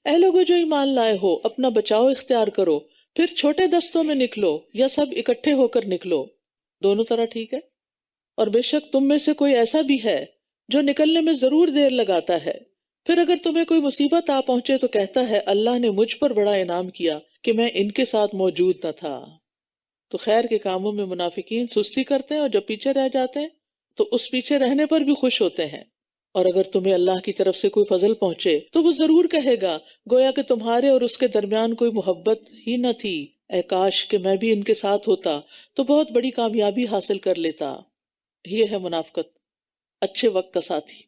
اے لوگو جو ایمان لائے ہو، اپنا بچاؤ اختیار کرو، پھر چھوٹے دستوں میں نکلو یا سب اکٹھے ہو کر نکلو، دونوں طرح ٹھیک ہے۔ اور بے شک تم میں سے کوئی ایسا بھی ہے جو نکلنے میں ضرور دیر لگاتا ہے، پھر اگر تمہیں کوئی مصیبت آ پہنچے تو کہتا ہے اللہ نے مجھ پر بڑا انعام کیا کہ میں ان کے ساتھ موجود نہ تھا۔ تو خیر کے کاموں میں منافقین سستی کرتے ہیں اور جب پیچھے رہ جاتے ہیں تو اس پیچھے رہنے پر بھی خوش ہوتے ہیں۔ اور اگر تمہیں اللہ کی طرف سے کوئی فضل پہنچے تو وہ ضرور کہے گا گویا کہ تمہارے اور اس کے درمیان کوئی محبت ہی نہ تھی، اے کاش کہ میں بھی ان کے ساتھ ہوتا تو بہت بڑی کامیابی حاصل کر لیتا۔ یہ ہے منافقت، اچھے وقت کا ساتھی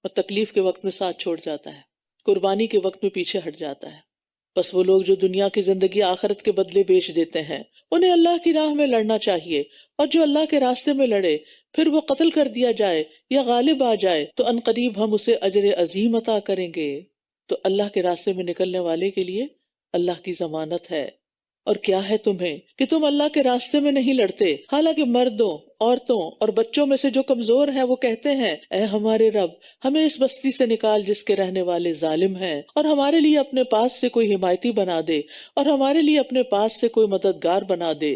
اور تکلیف کے وقت میں ساتھ چھوڑ جاتا ہے، قربانی کے وقت میں پیچھے ہٹ جاتا ہے۔ بس وہ لوگ جو دنیا کی زندگی آخرت کے بدلے بیچ دیتے ہیں، انہیں اللہ کی راہ میں لڑنا چاہیے، اور جو اللہ کے راستے میں لڑے پھر وہ قتل کر دیا جائے یا غالب آ جائے تو عنقریب ہم اسے اجر عظیم عطا کریں گے۔ تو اللہ کے راستے میں نکلنے والے کے لیے اللہ کی ضمانت ہے۔ اور کیا ہے تمہیں کہ تم اللہ کے راستے میں نہیں لڑتے، حالانکہ مردوں، عورتوں اور بچوں میں سے جو کمزور ہیں وہ کہتے ہیں اے ہمارے رب ہمیں اس بستی سے نکال جس کے رہنے والے ظالم ہیں، اور ہمارے لیے اپنے پاس سے کوئی حمایتی بنا دے، اور ہمارے لیے اپنے پاس سے کوئی مددگار بنا دے۔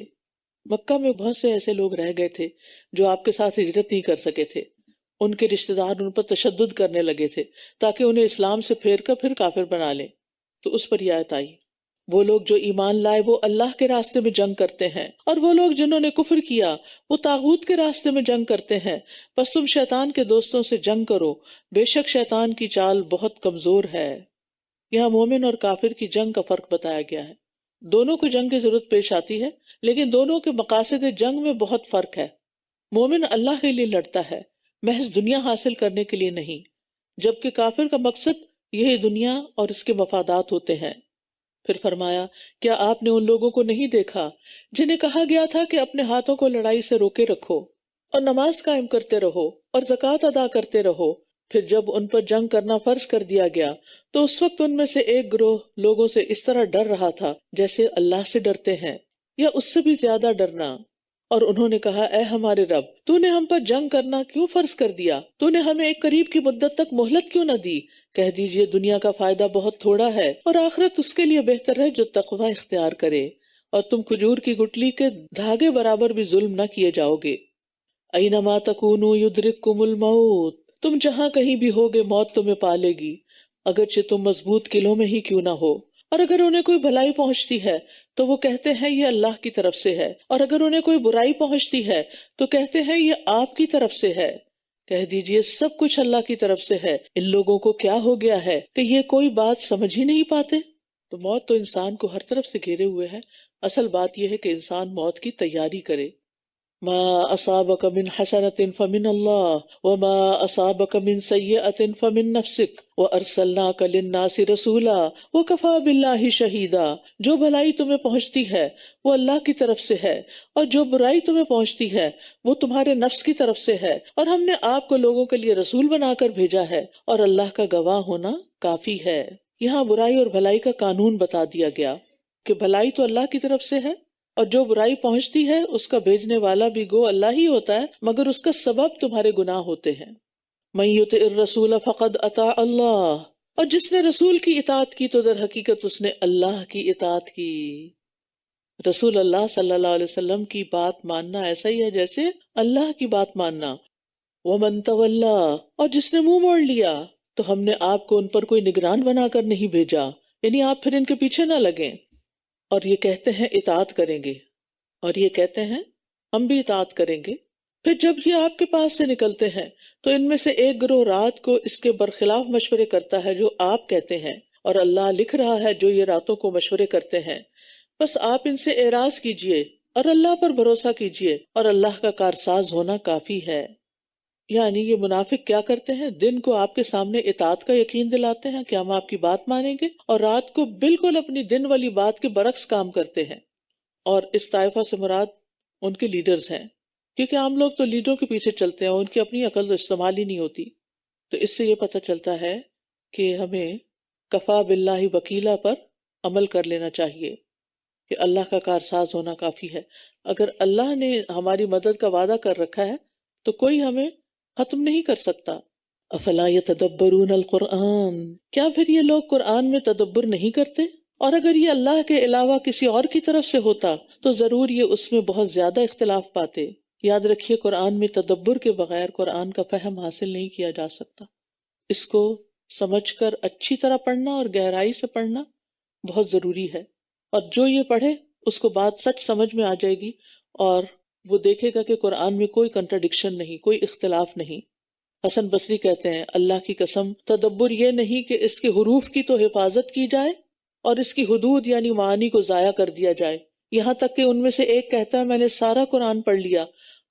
مکہ میں بہت سے ایسے لوگ رہ گئے تھے جو آپ کے ساتھ ہجرت نہیں کر سکے تھے، ان کے رشتہ دار ان پر تشدد کرنے لگے تھے تاکہ انہیں اسلام سے پھیر کر پھر کافر بنا لیں، تو اس پر یہ آیت آئی، وہ لوگ جو ایمان لائے وہ اللہ کے راستے میں جنگ کرتے ہیں، اور وہ لوگ جنہوں نے کفر کیا وہ طاغوت کے راستے میں جنگ کرتے ہیں، بس تم شیطان کے دوستوں سے جنگ کرو، بے شک شیطان کی چال بہت کمزور ہے۔ یہاں مومن اور کافر کی جنگ کا فرق بتایا گیا ہے۔ دونوں کو جنگ کی ضرورت پیش آتی ہے، لیکن دونوں کے مقاصد جنگ میں بہت فرق ہے۔ مومن اللہ کے لیے لڑتا ہے، محض دنیا حاصل کرنے کے لیے نہیں، جبکہ کافر کا مقصد یہی دنیا اور اس کے مفادات ہوتے ہیں۔ پھر فرمایا کیا آپ نے ان لوگوں کو نہیں دیکھا جنہیں کہا گیا تھا کہ اپنے ہاتھوں کو لڑائی سے روکے رکھو اور نماز قائم کرتے رہو اور زکوٰۃ ادا کرتے رہو، پھر جب ان پر جنگ کرنا فرض کر دیا گیا تو اس وقت ان میں سے ایک گروہ لوگوں سے اس طرح ڈر رہا تھا جیسے اللہ سے ڈرتے ہیں یا اس سے بھی زیادہ ڈرنا، اور انہوں نے کہا اے ہمارے رب تو نے ہم پر جنگ کرنا کیوں فرض کر دیا؟ تو نے ہمیں ایک قریب کی مدت تک مہلت کیوں نہ دی؟ کہہ دیجئے دنیا کا فائدہ بہت تھوڑا ہے اور آخرت اس کے لیے بہتر ہے جو تقوی اختیار کرے، اور تم کھجور کی گٹلی کے دھاگے برابر بھی ظلم نہ کیے جاؤ گے۔ اینما تکونوا یدرککم الموت، تم جہاں کہیں بھی ہوگے موت تمہیں پالے گی، اگرچہ تم مضبوط قلعوں میں ہی کیوں نہ ہو۔ اور اگر انہیں کوئی بھلائی پہنچتی ہے تو وہ کہتے ہیں یہ اللہ کی طرف سے ہے، اور اگر انہیں کوئی برائی پہنچتی ہے تو کہتے ہیں یہ آپ کی طرف سے ہے۔ کہہ دیجئے سب کچھ اللہ کی طرف سے ہے، ان لوگوں کو کیا ہو گیا ہے کہ یہ کوئی بات سمجھ ہی نہیں پاتے؟ تو موت تو انسان کو ہر طرف سے گھیرے ہوئے ہے، اصل بات یہ ہے کہ انسان موت کی تیاری کرے۔ ما اصابک من حسنۃ فمن اللہ وما اصابک من سیئۃ فمن نفسک وارسلناک للناس رسولا وکفی باللہ شہیدا، جو بھلائی تمہیں پہنچتی ہے وہ اللہ کی طرف سے ہے، اور جو برائی تمہیں پہنچتی ہے وہ تمہارے نفس کی طرف سے ہے، اور ہم نے آپ کو لوگوں کے لیے رسول بنا کر بھیجا ہے، اور اللہ کا گواہ ہونا کافی ہے۔ یہاں برائی اور بھلائی کا قانون بتا دیا گیا کہ بھلائی تو اللہ کی طرف سے ہے، اور جو برائی پہنچتی ہے اس کا بھیجنے والا بھی گو اللہ ہی ہوتا ہے، مگر اس کا سبب تمہارے گناہ ہوتے ہیں۔ من یطع الرسول فقد اطاع اللہ، اور جس نے رسول کی اطاعت کی تو در حقیقت اس نے اللہ کی اطاعت کی۔ رسول اللہ صلی اللہ علیہ وسلم کی بات ماننا ایسا ہی ہے جیسے اللہ کی بات ماننا۔ ومن تولی، اور جس نے منہ موڑ لیا تو ہم نے آپ کو ان پر کوئی نگران بنا کر نہیں بھیجا، یعنی آپ پھر ان کے پیچھے نہ لگیں۔ اور یہ کہتے ہیں اطاعت کریں گے، اور یہ کہتے ہیں ہم بھی اطاعت کریں گے، پھر جب یہ آپ کے پاس سے نکلتے ہیں تو ان میں سے ایک گروہ رات کو اس کے برخلاف مشورے کرتا ہے جو آپ کہتے ہیں، اور اللہ لکھ رہا ہے جو یہ راتوں کو مشورے کرتے ہیں، بس آپ ان سے اعراض کیجئے اور اللہ پر بھروسہ کیجئے، اور اللہ کا کارساز ہونا کافی ہے۔ یعنی یہ منافق کیا کرتے ہیں، دن کو آپ کے سامنے اطاعت کا یقین دلاتے ہیں کہ ہم آپ کی بات مانیں گے، اور رات کو بالکل اپنی دن والی بات کے برعکس کام کرتے ہیں۔ اور اس طائفہ سے مراد ان کے لیڈرز ہیں، کیونکہ عام لوگ تو لیڈروں کے پیچھے چلتے ہیں، ان کی اپنی عقل تو استعمال ہی نہیں ہوتی۔ تو اس سے یہ پتہ چلتا ہے کہ ہمیں کفا باللہ وکیلا پر عمل کر لینا چاہیے کہ اللہ کا کارساز ہونا کافی ہے۔ اگر اللہ نے ہماری مدد کا وعدہ کر رکھا ہے تو کوئی ہمیں ختم نہیں کر سکتا، افلا یتدبرون القرآن، کیا پھر یہ لوگ قرآن میں تدبر نہیں کرتے؟ اور اگر یہ اللہ کے علاوہ کسی اور کی طرف سے ہوتا تو ضرور یہ اس میں بہت زیادہ اختلاف پاتے۔ یاد رکھیے قرآن میں تدبر کے بغیر قرآن کا فہم حاصل نہیں کیا جا سکتا۔ اس کو سمجھ کر اچھی طرح پڑھنا اور گہرائی سے پڑھنا بہت ضروری ہے، اور جو یہ پڑھے اس کو بات سچ سمجھ میں آ جائے گی، اور وہ دیکھے گا کہ قرآن میں کوئی کنٹرڈکشن نہیں، کوئی اختلاف نہیں۔ حسن بصری کہتے ہیں اللہ کی قسم تدبر یہ نہیں کہ اس کے حروف کی تو حفاظت کی جائے اور اس کی حدود یعنی معانی کو ضائع کر دیا جائے، یہاں تک کہ ان میں سے ایک کہتا ہے میں نے سارا قرآن پڑھ لیا،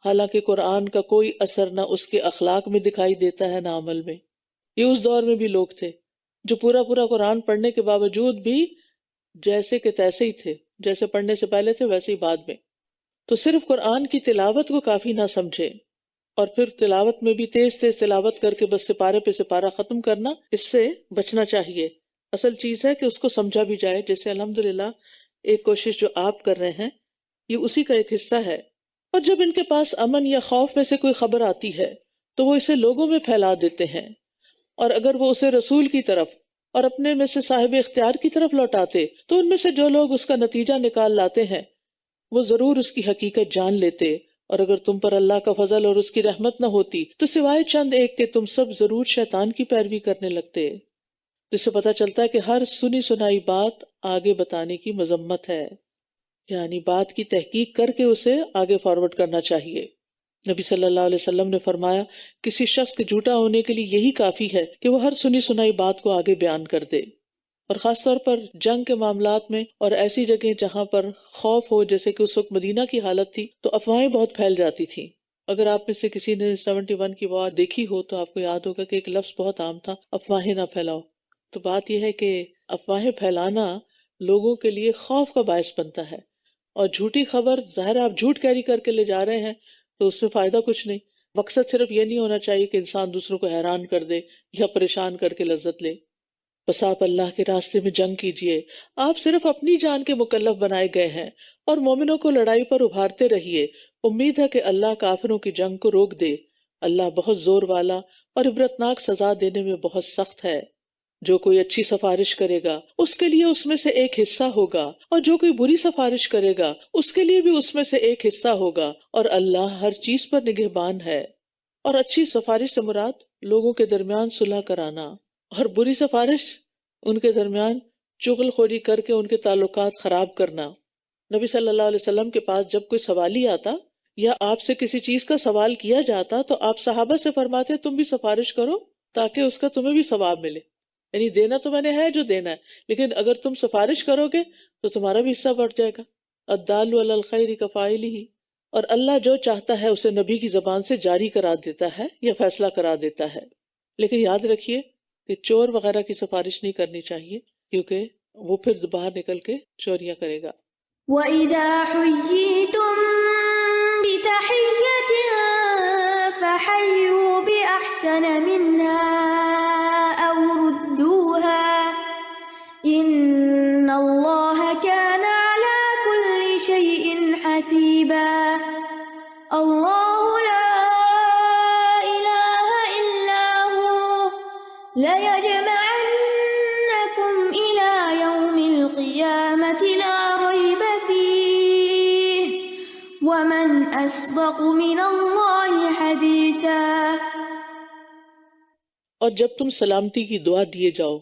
حالانکہ قرآن کا کوئی اثر نہ اس کے اخلاق میں دکھائی دیتا ہے نہ عمل میں۔ یہ اس دور میں بھی لوگ تھے جو پورا پورا قرآن پڑھنے کے باوجود بھی جیسے کہ تیسے ہی تھے، جیسے پڑھنے سے پہلے تھے ویسے ہی بعد میں۔ تو صرف قرآن کی تلاوت کو کافی نہ سمجھے، اور پھر تلاوت میں بھی تیز تیز تلاوت کر کے بس سپارے پہ سپارہ ختم کرنا، اس سے بچنا چاہیے۔ اصل چیز ہے کہ اس کو سمجھا بھی جائے، جیسے الحمدللہ ایک کوشش جو آپ کر رہے ہیں یہ اسی کا ایک حصہ ہے۔ اور جب ان کے پاس امن یا خوف میں سے کوئی خبر آتی ہے تو وہ اسے لوگوں میں پھیلا دیتے ہیں، اور اگر وہ اسے رسول کی طرف اور اپنے میں سے صاحب اختیار کی طرف لوٹاتے تو ان میں سے جو لوگ اس کا نتیجہ نکال لاتے ہیں وہ ضرور اس کی حقیقت جان لیتے، اور اگر تم پر اللہ کا فضل اور اس کی رحمت نہ ہوتی تو سوائے چند ایک کہ تم سب ضرور شیطان کی پیروی کرنے لگتے۔ جس سے پتہ چلتا ہے کہ ہر سنی سنائی بات آگے بتانے کی مذمت ہے، یعنی بات کی تحقیق کر کے اسے آگے فارورڈ کرنا چاہیے۔ نبی صلی اللہ علیہ وسلم نے فرمایا کسی شخص کے جھوٹا ہونے کے لیے یہی کافی ہے کہ وہ ہر سنی سنائی بات کو آگے بیان کر دے، اور خاص طور پر جنگ کے معاملات میں اور ایسی جگہ جہاں پر خوف ہو، جیسے کہ اس وقت مدینہ کی حالت تھی تو افواہیں بہت پھیل جاتی تھیں۔ اگر آپ میں سے کسی نے 71 کی وار دیکھی ہو تو آپ کو یاد ہوگا کہ ایک لفظ بہت عام تھا، افواہیں نہ پھیلاؤ۔ تو بات یہ ہے کہ افواہیں پھیلانا لوگوں کے لیے خوف کا باعث بنتا ہے، اور جھوٹی خبر ظاہر آپ جھوٹ کیری کر کے لے جا رہے ہیں تو اس میں فائدہ کچھ نہیں۔ مقصد صرف یہ نہیں ہونا چاہیے کہ انسان دوسروں کو حیران کر دے یا پریشان کر کے لذت لے۔ بس آپ اللہ کے راستے میں جنگ کیجئے، آپ صرف اپنی جان کے مکلف بنائے گئے ہیں، اور مومنوں کو لڑائی پر ابھارتے رہیے۔ امید ہے کہ اللہ کافروں کی جنگ کو روک دے، اللہ بہت زور والا اور عبرتناک سزا دینے میں بہت سخت ہے۔ جو کوئی اچھی سفارش کرے گا اس کے لیے اس میں سے ایک حصہ ہوگا، اور جو کوئی بری سفارش کرے گا اس کے لیے بھی اس میں سے ایک حصہ ہوگا، اور اللہ ہر چیز پر نگہبان ہے۔ اور اچھی سفارش سے مراد لوگوں کے درمیان صلح کرانا، اور بری سفارش ان کے درمیان چغل خوری کر کے ان کے تعلقات خراب کرنا۔ نبی صلی اللہ علیہ وسلم کے پاس جب کوئی سوالی آتا یا آپ سے کسی چیز کا سوال کیا جاتا تو آپ صحابہ سے فرماتے تم بھی سفارش کرو تاکہ اس کا تمہیں بھی ثواب ملے، یعنی دینا تو میں نے ہے جو دینا ہے، لیکن اگر تم سفارش کرو گے تو تمہارا بھی حصہ بڑھ جائے گا۔ الدال علی الخیر کفاعلہ، اور اللہ جو چاہتا ہے اسے نبی کی زبان سے جاری کرا دیتا ہے یا فیصلہ کرا دیتا ہے۔ لیکن یاد رکھیے کہ چور وغیرہ کی سفارش نہیں کرنی چاہیے، کیونکہ وہ پھر باہر نکل کے چوریاں کرے گا۔ وَإِذَا حُيِّيتُم بِتَحِيَّةٍ فَحَيُّوا بِأَحْسَنَ مِنْهَا أَوْ رُدُّوهَا إِنَّ اللَّهَ كَانَ عَلَى كُلِّ شَيْءٍ حَسِيبًا۔ اللَّهُ لَا إِلَٰهَ إِلَّا هُوَ لَيَجْمَعَنَّكُمْ إِلَىٰ يَوْمِ الْقِيَامَةِ لَا رَيْبَ فِيهِ وَمَنْ أَصْدَقُ مِنَ اللَّهِ حَدِيثًا۔ اور جب تم سلامتی کی دعا دیے جاؤ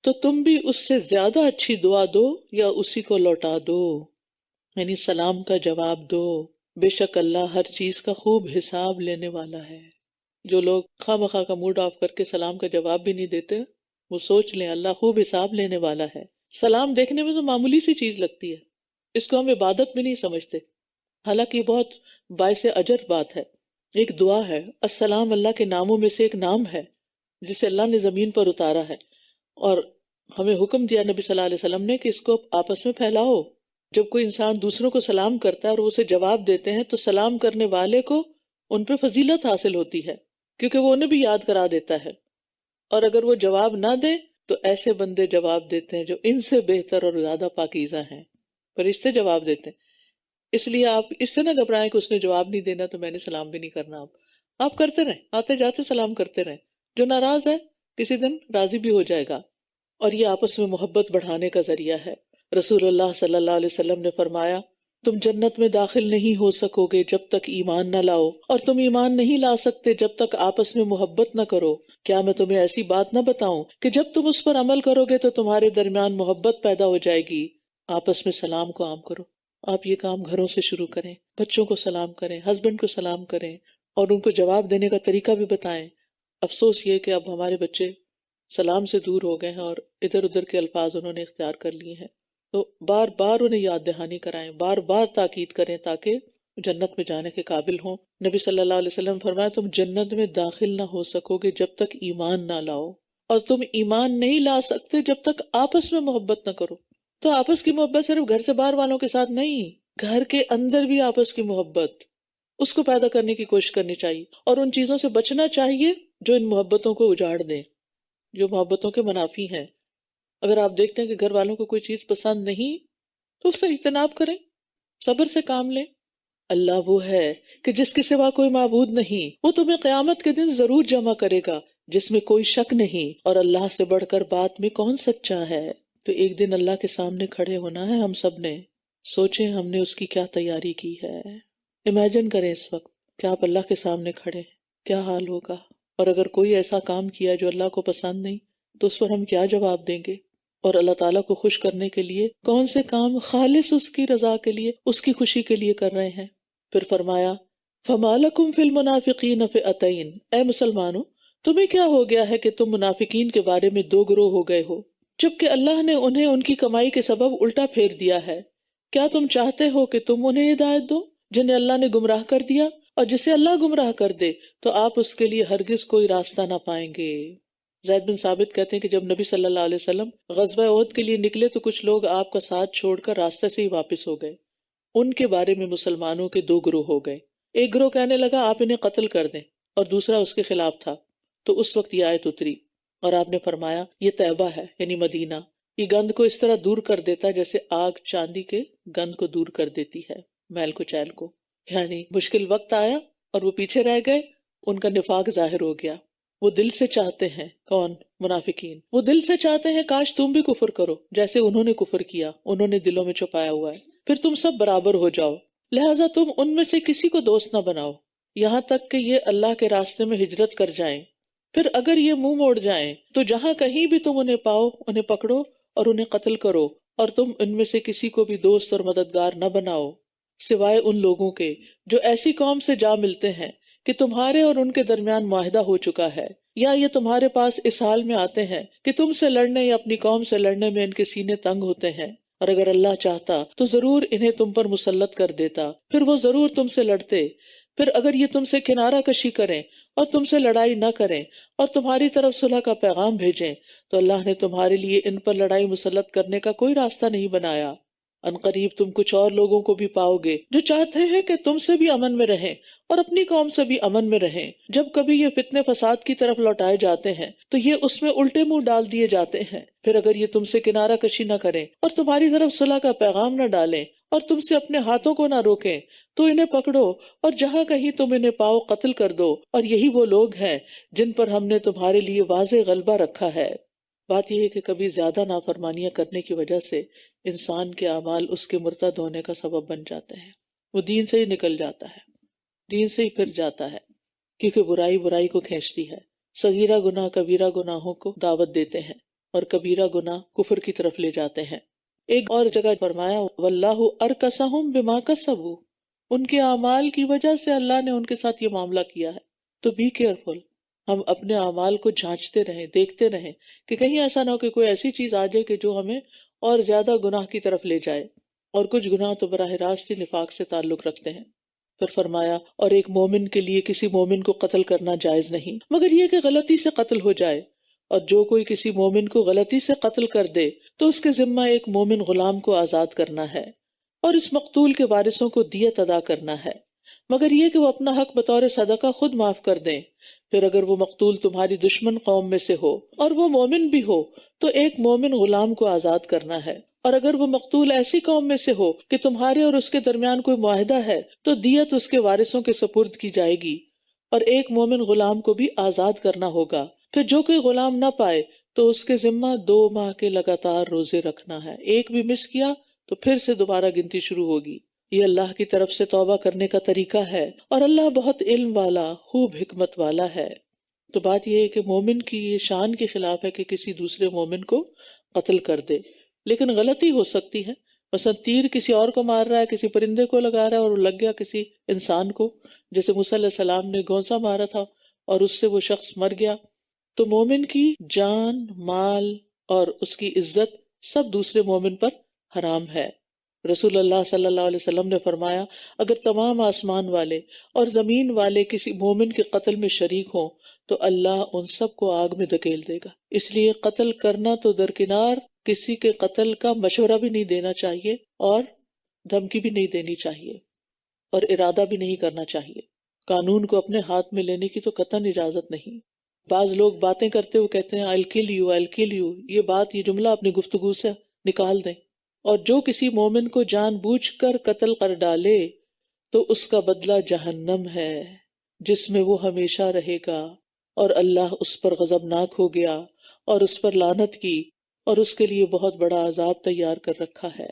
تو تم بھی اس سے زیادہ اچھی دعا دو یا اسی کو لوٹا دو، یعنی سلام کا جواب دو۔ بے شک اللہ ہر چیز کا خوب حساب لینے والا ہے۔ جو لوگ خواہ مخواہ کا موڈ آف کر کے سلام کا جواب بھی نہیں دیتے وہ سوچ لیں اللہ خوب حساب لینے والا ہے۔ سلام دیکھنے میں تو معمولی سی چیز لگتی ہے، اس کو ہم عبادت بھی نہیں سمجھتے، حالانکہ یہ بہت باعث اجر بات ہے۔ ایک دعا ہے، السلام اللہ کے ناموں میں سے ایک نام ہے جسے اللہ نے زمین پر اتارا ہے، اور ہمیں حکم دیا نبی صلی اللہ علیہ وسلم نے کہ اس کو آپس میں پھیلاؤ۔ جب کوئی انسان دوسروں کو سلام کرتا ہے اور وہ اسے جواب دیتے ہیں تو سلام کرنے والے کو ان پہ فضیلت حاصل ہوتی ہے، کیونکہ وہ انہیں بھی یاد کرا دیتا ہے، اور اگر وہ جواب نہ دے تو ایسے بندے جواب دیتے ہیں جو ان سے بہتر اور زیادہ پاکیزہ ہیں، فرشتے جواب دیتے ہیں۔ اس لیے آپ اس سے نہ گھبرائیں کہ اس نے جواب نہیں دینا تو میں نے سلام بھی نہیں کرنا۔ آپ کرتے رہیں، آتے جاتے سلام کرتے رہیں، جو ناراض ہے کسی دن راضی بھی ہو جائے گا، اور یہ آپس میں محبت بڑھانے کا ذریعہ ہے۔ رسول اللہ صلی اللہ علیہ وسلم نے فرمایا، تم جنت میں داخل نہیں ہو سکو گے جب تک ایمان نہ لاؤ، اور تم ایمان نہیں لا سکتے جب تک آپس میں محبت نہ کرو۔ کیا میں تمہیں ایسی بات نہ بتاؤں کہ جب تم اس پر عمل کرو گے تو تمہارے درمیان محبت پیدا ہو جائے گی؟ آپس میں سلام کو عام کرو۔ آپ یہ کام گھروں سے شروع کریں، بچوں کو سلام کریں، ہسبینڈ کو سلام کریں، اور ان کو جواب دینے کا طریقہ بھی بتائیں۔ افسوس یہ کہ اب ہمارے بچے سلام سے دور ہو گئے ہیں اور ادھر ادھر کے الفاظ انہوں نے اختیار کر لیے ہیں، تو بار بار انہیں یاد دہانی کرائیں، بار بار تاکید کریں تاکہ جنت میں جانے کے قابل ہوں۔ نبی صلی اللہ علیہ وسلم فرمایا، تم جنت میں داخل نہ ہو سکو گے جب تک ایمان نہ لاؤ، اور تم ایمان نہیں لا سکتے جب تک آپس میں محبت نہ کرو۔ تو آپس کی محبت صرف گھر سے باہر والوں کے ساتھ نہیں، گھر کے اندر بھی آپس کی محبت، اس کو پیدا کرنے کی کوشش کرنی چاہیے، اور ان چیزوں سے بچنا چاہیے جو ان محبتوں کو اجاڑ دیں، جو محبتوں کے منافی ہیں۔ اگر آپ دیکھتے ہیں کہ گھر والوں کو کوئی چیز پسند نہیں تو اس سے اجتناب کریں، صبر سے کام لیں۔ اللہ وہ ہے کہ جس کے سوا کوئی معبود نہیں، وہ تمہیں قیامت کے دن ضرور جمع کرے گا جس میں کوئی شک نہیں، اور اللہ سے بڑھ کر بات میں کون سچا ہے۔ تو ایک دن اللہ کے سامنے کھڑے ہونا ہے ہم سب نے، سوچیں ہم نے اس کی کیا تیاری کی ہے۔ امیجن کریں اس وقت کہ آپ اللہ کے سامنے کھڑے ہیں، کیا حال ہوگا، اور اگر کوئی ایسا کام کیا جو اللہ کو پسند نہیں تو اس پر ہم کیا جواب دیں گے، اور اللہ تعالیٰ کو خوش کرنے کے لیے کون سے کام خالص اس کی رضا کے لیے، اس کی خوشی کے لیے کر رہے ہیں۔ پھر فرمایا، فَمَا لَكُمْ فِي الْمُنَافِقِينَ فِئَتَيْنِ، اے مسلمانوں تمہیں کیا ہو گیا ہے کہ تم منافقین کے بارے میں دو گروہ ہو گئے ہو، جبکہ اللہ نے انہیں ان کی کمائی کے سبب الٹا پھیر دیا ہے۔ کیا تم چاہتے ہو کہ تم انہیں ہدایت دو جنہیں اللہ نے گمراہ کر دیا، اور جسے اللہ گمراہ کر دے تو آپ اس کے لیے ہرگز کوئی راستہ نہ پائیں گے۔ زید بن ثابت کہتے ہیں کہ جب نبی صلی اللہ علیہ وسلم غزوہ احد کے لیے نکلے تو کچھ لوگ آپ کا ساتھ چھوڑ کر راستے سے ہی واپس ہو گئے۔ ان کے بارے میں مسلمانوں کے دو گروہ ہو گئے، ایک گروہ کہنے لگا آپ انہیں قتل کر دیں، اور دوسرا اس کے خلاف تھا۔ تو اس وقت یہ آیت اتری اور آپ نے فرمایا، یہ طیبہ ہے یعنی مدینہ، یہ گند کو اس طرح دور کر دیتا ہے جیسے آگ چاندی کے گند کو دور کر دیتی ہے، میل کو چیل کو۔ یعنی مشکل وقت آیا اور وہ پیچھے رہ گئے، ان کا نفاق ظاہر ہو گیا۔ وہ دل سے چاہتے ہیں، کون؟ منافقین، وہ دل سے چاہتے ہیں کاش تم بھی کفر کرو جیسے انہوں نے کفر کیا، انہوں نے دلوں میں چھپایا ہوا ہے، پھر تم سب برابر ہو جاؤ، لہٰذا تم ان میں سے کسی کو دوست نہ بناؤ یہاں تک کہ یہ اللہ کے راستے میں ہجرت کر جائیں، پھر اگر یہ منہ موڑ جائیں تو جہاں کہیں بھی تم انہیں پاؤ انہیں پکڑو اور انہیں قتل کرو، اور تم ان میں سے کسی کو بھی دوست اور مددگار نہ بناؤ سوائے ان لوگوں کے جو ایسی قوم سے جا ملتے ہیں کہ تمہارے اور ان کے درمیان معاہدہ ہو چکا ہے، یا یہ تمہارے پاس اس حال میں آتے ہیں کہ تم سے لڑنے یا اپنی قوم سے لڑنے میں ان کے سینے تنگ ہوتے ہیں، اور اگر اللہ چاہتا تو ضرور انہیں تم پر مسلط کر دیتا، پھر وہ ضرور تم سے لڑتے۔ پھر اگر یہ تم سے کنارہ کشی کریں اور تم سے لڑائی نہ کریں اور تمہاری طرف صلح کا پیغام بھیجیں تو اللہ نے تمہارے لیے ان پر لڑائی مسلط کرنے کا کوئی راستہ نہیں بنایا۔ ان قریب تم کچھ اور لوگوں کو بھی پاؤ گے جو چاہتے ہیں کہ تم سے بھی امن میں رہیں اور اپنی قوم سے بھی امن میں رہیں۔ جب کبھی یہ فتنے فساد کی طرف لوٹائے جاتے ہیں تو یہ اس میں الٹے منہ ڈال دیے جاتے ہیں۔ پھر اگر یہ تم سے کنارہ کشی نہ کریں اور تمہاری طرف صلح کا پیغام نہ ڈالیں اور تم سے اپنے ہاتھوں کو نہ روکیں تو انہیں پکڑو اور جہاں کہیں تم انہیں پاؤ قتل کر دو، اور یہی وہ لوگ ہیں جن پر ہم نے تمہارے لیے واضح غلبہ رکھا ہے۔ بات یہ ہے کہ کبھی زیادہ نافرمانیاں کرنے کی وجہ سے انسان کے اعمال اس کے مرتد ہونے کا سبب بن جاتے ہیں، وہ دین سے ہی نکل جاتا ہے، دین سے ہی پھر جاتا ہے، کیونکہ برائی برائی کو کھینچتی ہے۔ صغیرہ گناہ کبیرہ گناہوں کو دعوت دیتے ہیں اور کبیرہ گناہ کفر کی طرف لے جاتے ہیں۔ ایک اور جگہ فرمایا، واللہ ارکسہم بما کسبوا، ان کے اعمال کی وجہ سے اللہ نے ان کے ساتھ یہ معاملہ کیا ہے۔ تو بی کیئرفل، ہم اپنے اعمال کو جانچتے رہیں، دیکھتے رہیں کہ کہیں ایسا نہ ہو کہ کوئی ایسی چیز آ جائے کہ جو ہمیں اور زیادہ گناہ کی طرف لے جائے، اور کچھ گناہ تو براہ راست ہی نفاق سے تعلق رکھتے ہیں۔ پھر فرمایا، اور ایک مومن کے لیے کسی مومن کو قتل کرنا جائز نہیں مگر یہ کہ غلطی سے قتل ہو جائے، اور جو کوئی کسی مومن کو غلطی سے قتل کر دے تو اس کے ذمہ ایک مومن غلام کو آزاد کرنا ہے، اور اس مقتول کے وارثوں کو دیت ادا کرنا ہے، مگر یہ کہ وہ اپنا حق بطور صدقہ خود معاف کر دیں۔ پھر اگر وہ مقتول تمہاری دشمن قوم میں سے ہو اور وہ مومن بھی ہو تو ایک مومن غلام کو آزاد کرنا ہے، اور اگر وہ مقتول ایسی قوم میں سے ہو کہ تمہارے اور اس کے درمیان کوئی معاہدہ ہے تو دیت اس کے وارثوں کے سپرد کی جائے گی، اور ایک مومن غلام کو بھی آزاد کرنا ہوگا۔ پھر جو کوئی غلام نہ پائے تو اس کے ذمہ 2 ماہ کے لگاتار روزے رکھنا ہے، ایک بھی مس کیا تو پھر سے دوبارہ گنتی شروع ہوگی۔ یہ اللہ کی طرف سے توبہ کرنے کا طریقہ ہے، اور اللہ بہت علم والا، خوب حکمت والا ہے۔ تو بات یہ ہے کہ مومن کی یہ شان کے خلاف ہے کہ کسی دوسرے مومن کو قتل کر دے، لیکن غلطی ہو سکتی ہے، مثلا تیر کسی اور کو مار رہا ہے، کسی پرندے کو لگا رہا ہے اور وہ لگ گیا کسی انسان کو، جیسے موسیٰ علیہ السلام نے گونسا مارا تھا اور اس سے وہ شخص مر گیا۔ تو مومن کی جان، مال اور اس کی عزت سب دوسرے مومن پر حرام ہے۔ رسول اللہ صلی اللہ علیہ وسلم نے فرمایا، اگر تمام آسمان والے اور زمین والے کسی مومن کے قتل میں شریک ہوں تو اللہ ان سب کو آگ میں دھکیل دے گا۔ اس لیے قتل کرنا تو درکنار، کسی کے قتل کا مشورہ بھی نہیں دینا چاہیے اور دھمکی بھی نہیں دینی چاہیے اور ارادہ بھی نہیں کرنا چاہیے۔ قانون کو اپنے ہاتھ میں لینے کی تو قطعاً اجازت نہیں۔ بعض لوگ باتیں کرتے ہوئے کہتے ہیں I'll kill you, I'll kill you، یہ جملہ اپنی گفتگو سے نکال دیں۔ اور جو کسی مومن کو جان بوجھ کر قتل کر ڈالے تو اس کا بدلہ جہنم ہے، جس میں وہ ہمیشہ رہے گا، اور اللہ اس پر غضبناک ہو گیا اور اس پر لعنت کی، اور اس کے لیے بہت بڑا عذاب تیار کر رکھا ہے۔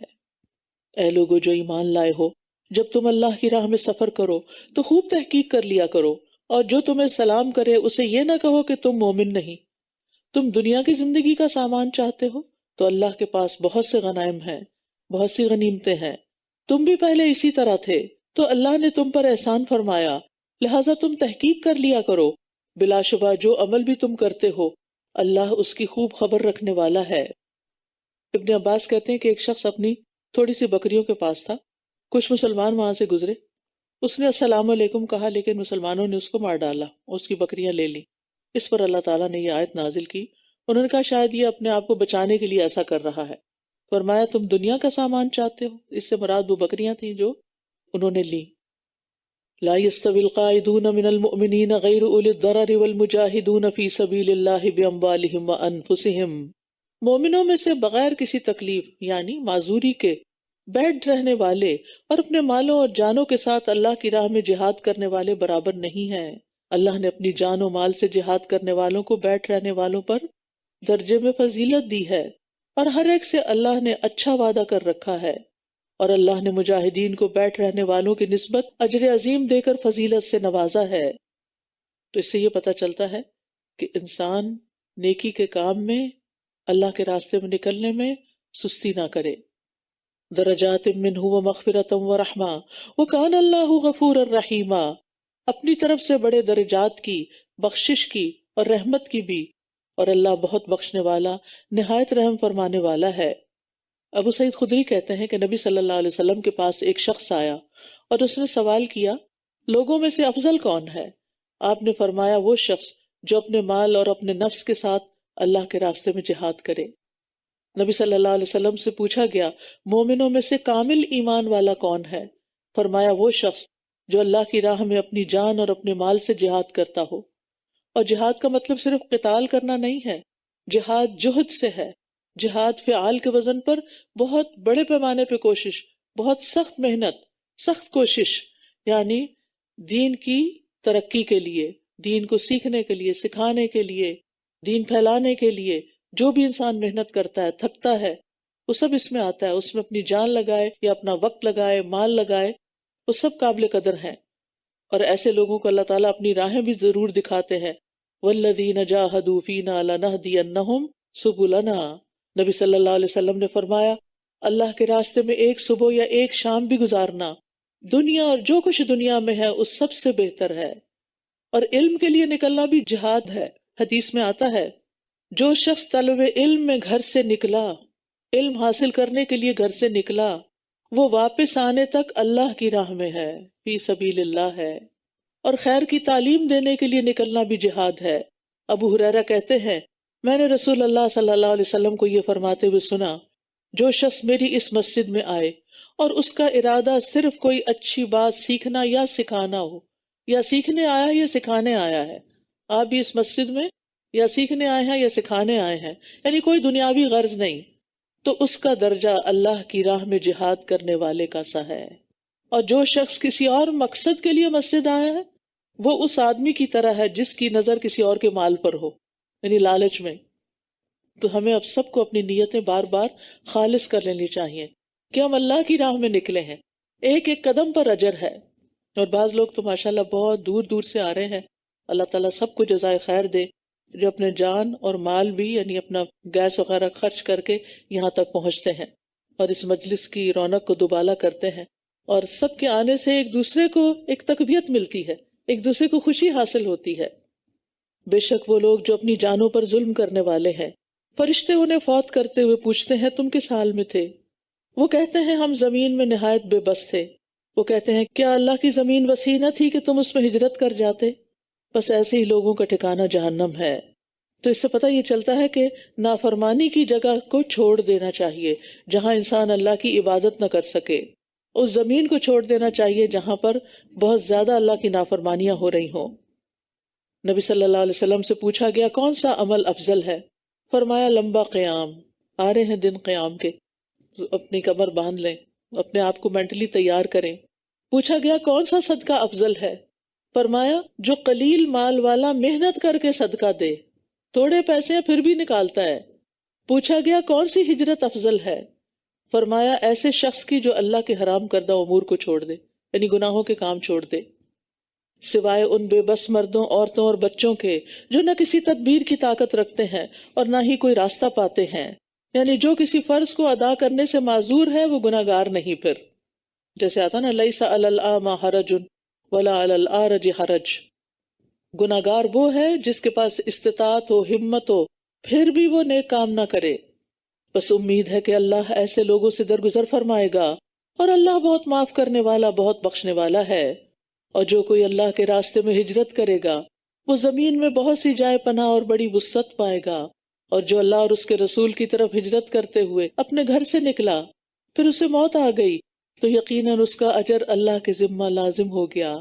اے لوگو جو ایمان لائے ہو، جب تم اللہ کی راہ میں سفر کرو تو خوب تحقیق کر لیا کرو، اور جو تمہیں سلام کرے اسے یہ نہ کہو کہ تم مومن نہیں۔ تم دنیا کی زندگی کا سامان چاہتے ہو تو اللہ کے پاس بہت سے غنائم ہیں، بہت سی غنیمتیں ہیں، تم بھی پہلے اسی طرح تھے، تو اللہ نے تم پر احسان فرمایا، لہٰذا تم تحقیق کر لیا کرو۔ بلا شبہ جو عمل بھی تم کرتے ہو اللہ اس کی خوب خبر رکھنے والا ہے۔ ابن عباس کہتے ہیں کہ ایک شخص اپنی تھوڑی سی بکریوں کے پاس تھا، کچھ مسلمان وہاں سے گزرے، اس نے السلام علیکم کہا لیکن مسلمانوں نے اس کو مار ڈالا، اس کی بکریاں لے لی۔ اس پر اللہ تعالیٰ نے یہ آیت نازل کی، انہوں نے کہا شاید یہ اپنے آپ کو بچانے کے لیے ایسا کر رہا ہے۔ فرمایا تم دنیا کا سامان چاہتے ہو، اس سے مراد وہ بکریاں تھیں جو انہوں نے لی۔ لا يستوي القاعدون من المؤمنین غیر اولی الضرر والمجاہدون فی سبیل اللہ باموالہم وانفسہم۔ مومنوں میں سے بغیر کسی تکلیف یعنی معذوری کے بیٹھ رہنے والے اور اپنے مالوں اور جانوں کے ساتھ اللہ کی راہ میں جہاد کرنے والے برابر نہیں ہیں۔ اللہ نے اپنی جان و مال سے جہاد کرنے والوں کو بیٹھ رہنے والوں پر درجے میں فضیلت دی ہے، اور ہر ایک سے اللہ نے اچھا وعدہ کر رکھا ہے، اور اللہ نے مجاہدین کو بیٹھ رہنے والوں کی نسبت اجر عظیم دے کر فضیلت سے نوازا ہے۔ تو اس سے یہ پتہ چلتا ہے کہ انسان نیکی کے کام میں، اللہ کے راستے میں نکلنے میں سستی نہ کرے۔ درجات منہ ومغفرۃ ورحمہ وکان اللہ غفورا رحیما، اپنی طرف سے بڑے درجات کی، بخشش کی اور رحمت کی بھی، اور اللہ بہت بخشنے والا، نہایت رحم فرمانے والا ہے۔ ابو سعید خدری کہتے ہیں کہ نبی صلی اللہ علیہ وسلم کے پاس ایک شخص آیا اور اس نے سوال کیا، لوگوں میں سے افضل کون ہے؟ آپ نے فرمایا وہ شخص جو اپنے مال اور اپنے نفس کے ساتھ اللہ کے راستے میں جہاد کرے۔ نبی صلی اللہ علیہ وسلم سے پوچھا گیا مومنوں میں سے کامل ایمان والا کون ہے؟ فرمایا وہ شخص جو اللہ کی راہ میں اپنی جان اور اپنے مال سے جہاد کرتا ہو۔ اور جہاد کا مطلب صرف قتال کرنا نہیں ہے، جہاد جہد سے ہے، جہاد فعال کے وزن پر بہت بڑے پیمانے پہ کوشش، بہت سخت محنت، سخت کوشش، یعنی دین کی ترقی کے لیے، دین کو سیکھنے کے لیے، سکھانے کے لیے، دین پھیلانے کے لیے جو بھی انسان محنت کرتا ہے، تھکتا ہے، وہ سب اس میں آتا ہے، اس میں اپنی جان لگائے یا اپنا وقت لگائے، مال لگائے، وہ سب قابل قدر ہیں۔ اور ایسے لوگوں کو اللہ تعالیٰ اپنی راہیں بھی ضرور دکھاتے ہیں، والذین جاہدوا فینا لنہدینہم سبلنا۔ نبی صلی اللہ علیہ وسلم نے فرمایا اللہ کے راستے میں ایک صبح یا ایک شام بھی گزارنا دنیا اور جو کچھ دنیا میں ہے اس سب سے بہتر ہے۔ اور علم کے لیے نکلنا بھی جہاد ہے۔ حدیث میں آتا ہے جو شخص طلب علم میں گھر سے نکلا، علم حاصل کرنے کے لیے گھر سے نکلا، وہ واپس آنے تک اللہ کی راہ میں ہے، فی سبیل اللہ ہے۔ اور خیر کی تعلیم دینے کے لیے نکلنا بھی جہاد ہے۔ ابو ہریرہ کہتے ہیں میں نے رسول اللہ صلی اللہ علیہ وسلم کو یہ فرماتے ہوئے سنا، جو شخص میری اس مسجد میں آئے اور اس کا ارادہ صرف کوئی اچھی بات سیکھنا یا سکھانا ہو، یا سیکھنے آیا ہے یا سکھانے آیا ہے، آپ بھی اس مسجد میں یا سیکھنے آئے ہیں یا سکھانے آئے ہیں، یعنی کوئی دنیاوی غرض نہیں، تو اس کا درجہ اللہ کی راہ میں جہاد کرنے والے کا سا ہے۔ اور جو شخص کسی اور مقصد کے لیے مسجد آیا ہے وہ اس آدمی کی طرح ہے جس کی نظر کسی اور کے مال پر ہو۔ یعنی لالچ میں. تو ہمیں اب سب کو اپنی نیتیں بار بار خالص کر لینی چاہیے کہ ہم اللہ کی راہ میں نکلے ہیں. ایک ایک قدم پر اجر ہے. اور بعض لوگ تو ماشاءاللہ بہت دور دور سے آ رہے ہیں. اللہ تعالیٰ سب کو جزائے خیر دے جو اپنے جان اور مال بھی یعنی اپنا گیس وغیرہ خرچ کر کے یہاں تک پہنچتے ہیں اور اس مجلس کی رونق کو دوبالا کرتے ہیں. اور سب کے آنے سے ایک دوسرے کو ایک تقویت ملتی ہے، ایک دوسرے کو خوشی حاصل ہوتی ہے. بے شک وہ لوگ جو اپنی جانوں پر ظلم کرنے والے ہیں، فرشتے انہیں فوت کرتے ہوئے پوچھتے ہیں تم کس حال میں تھے؟ وہ کہتے ہیں ہم زمین میں نہایت بے بس تھے. وہ کہتے ہیں کیا اللہ کی زمین وسیع نہ تھی کہ تم اس میں ہجرت کر جاتے؟ بس ایسے ہی لوگوں کا ٹھکانہ جہنم ہے. تو اس سے پتہ یہ چلتا ہے کہ نافرمانی کی جگہ کو چھوڑ دینا چاہیے جہاں انسان اللہ کی عبادت نہ کر سکے. اس زمین کو چھوڑ دینا چاہیے جہاں پر بہت زیادہ اللہ کی نافرمانیاں ہو رہی ہوں. نبی صلی اللہ علیہ وسلم سے پوچھا گیا کون سا عمل افضل ہے؟ فرمایا لمبا قیام. آ رہے ہیں دن قیام کے، تو اپنی کمر باندھ لیں، اپنے آپ کو مینٹلی تیار کریں. پوچھا گیا کون سا صدقہ افضل ہے؟ فرمایا جو قلیل مال والا محنت کر کے صدقہ دے، تھوڑے پیسے ہیں پھر بھی نکالتا ہے. پوچھا گیا کون سی ہجرت افضل ہے؟ فرمایا ایسے شخص کی جو اللہ کے حرام کردہ امور کو چھوڑ دے، یعنی گناہوں کے کام چھوڑ دے، سوائے ان بے بس مردوں، عورتوں اور بچوں کے جو نہ کسی تدبیر کی طاقت رکھتے ہیں اور نہ ہی کوئی راستہ پاتے ہیں. یعنی جو کسی فرض کو ادا کرنے سے معذور ہے وہ گناہگار نہیں. پھر جیسے آتا نا لیس علی الاعمی حرج ولا علی الاعرج حرج، گناہگار وہ ہے جس کے پاس استطاعت ہو، ہمت ہو، پھر بھی وہ نیک کام نہ کرے. بس امید ہے کہ اللہ ایسے لوگوں سے درگزر فرمائے گا اور اللہ بہت معاف کرنے والا، بہت بخشنے والا ہے. اور جو کوئی اللہ کے راستے میں ہجرت کرے گا وہ زمین میں بہت سی جائے پناہ اور بڑی وسعت پائے گا. اور جو اللہ اور اس کے رسول کی طرف ہجرت کرتے ہوئے اپنے گھر سے نکلا پھر اسے موت آ گئی تو یقیناً اس کا اجر اللہ کے ذمہ لازم ہو گیا.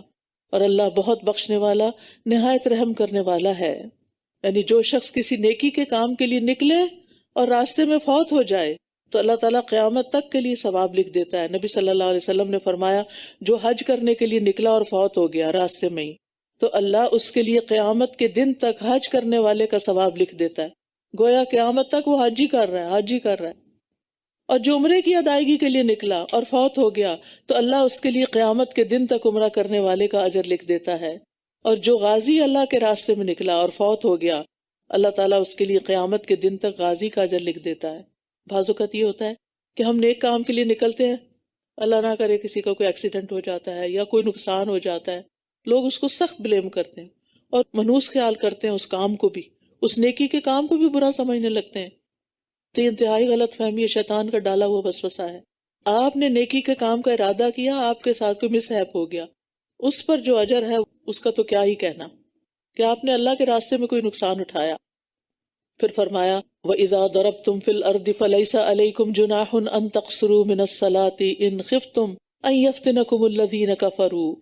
اور اللہ بہت بخشنے والا، نہایت رحم کرنے والا ہے. یعنی جو شخص کسی نیکی کے کام کے لیے نکلے اور راستے میں فوت ہو جائے تو اللہ تعالیٰ قیامت تک کے لیے ثواب لکھ دیتا ہے. نبی صلی اللہ علیہ وسلم نے فرمایا جو حج کرنے کے لیے نکلا اور فوت ہو گیا راستے میں ہی، تو اللہ اس کے لیے قیامت کے دن تک حج کرنے والے کا ثواب لکھ دیتا ہے. گویا قیامت تک وہ حج ہی کر رہا ہے، حج ہی کر رہا ہے. اور جو عمرے کی ادائیگی کے لیے نکلا اور فوت ہو گیا تو اللہ اس کے لیے قیامت کے دن تک عمرہ کرنے والے کا اجر لکھ دیتا ہے. اور جو غازی اللہ کے راستے میں نکلا اور فوت ہو گیا اللہ تعالیٰ اس کے لیے قیامت کے دن تک غازی کا اجر لکھ دیتا ہے. بعض اوقات یہ ہوتا ہے کہ ہم نیک کام کے لیے نکلتے ہیں، اللہ نہ کرے کسی کا کوئی ایکسیڈنٹ ہو جاتا ہے یا کوئی نقصان ہو جاتا ہے، لوگ اس کو سخت بلیم کرتے ہیں اور منحوس خیال کرتے ہیں، اس کام کو بھی، اس نیکی کے کام کو بھی برا سمجھنے لگتے ہیں. تو یہ انتہائی غلط فہمی، شیطان کا ڈالا ہوا وسوسہ ہے. آپ نے نیکی کے کام کا ارادہ کیا، آپ کے ساتھ کوئی مس ہیپ ہو گیا، اس پر جو اجر ہے اس کا تو کیا ہی کہنا کہ آپ نے اللہ کے راستے میں کوئی نقصان اٹھایا. پھر فرمایا وَإِذَا ضَرَبْتُمْ فِي الْأَرْضِ فَلَيْسَ عَلَيْكُمْ جُنَاحٌ أَن تَقْصُرُوا مِنَ الصَّلَاةِ إِنْ خِفْتُمْ أَن يَفْتِنَكُمُ الَّذِينَ كَفَرُوا.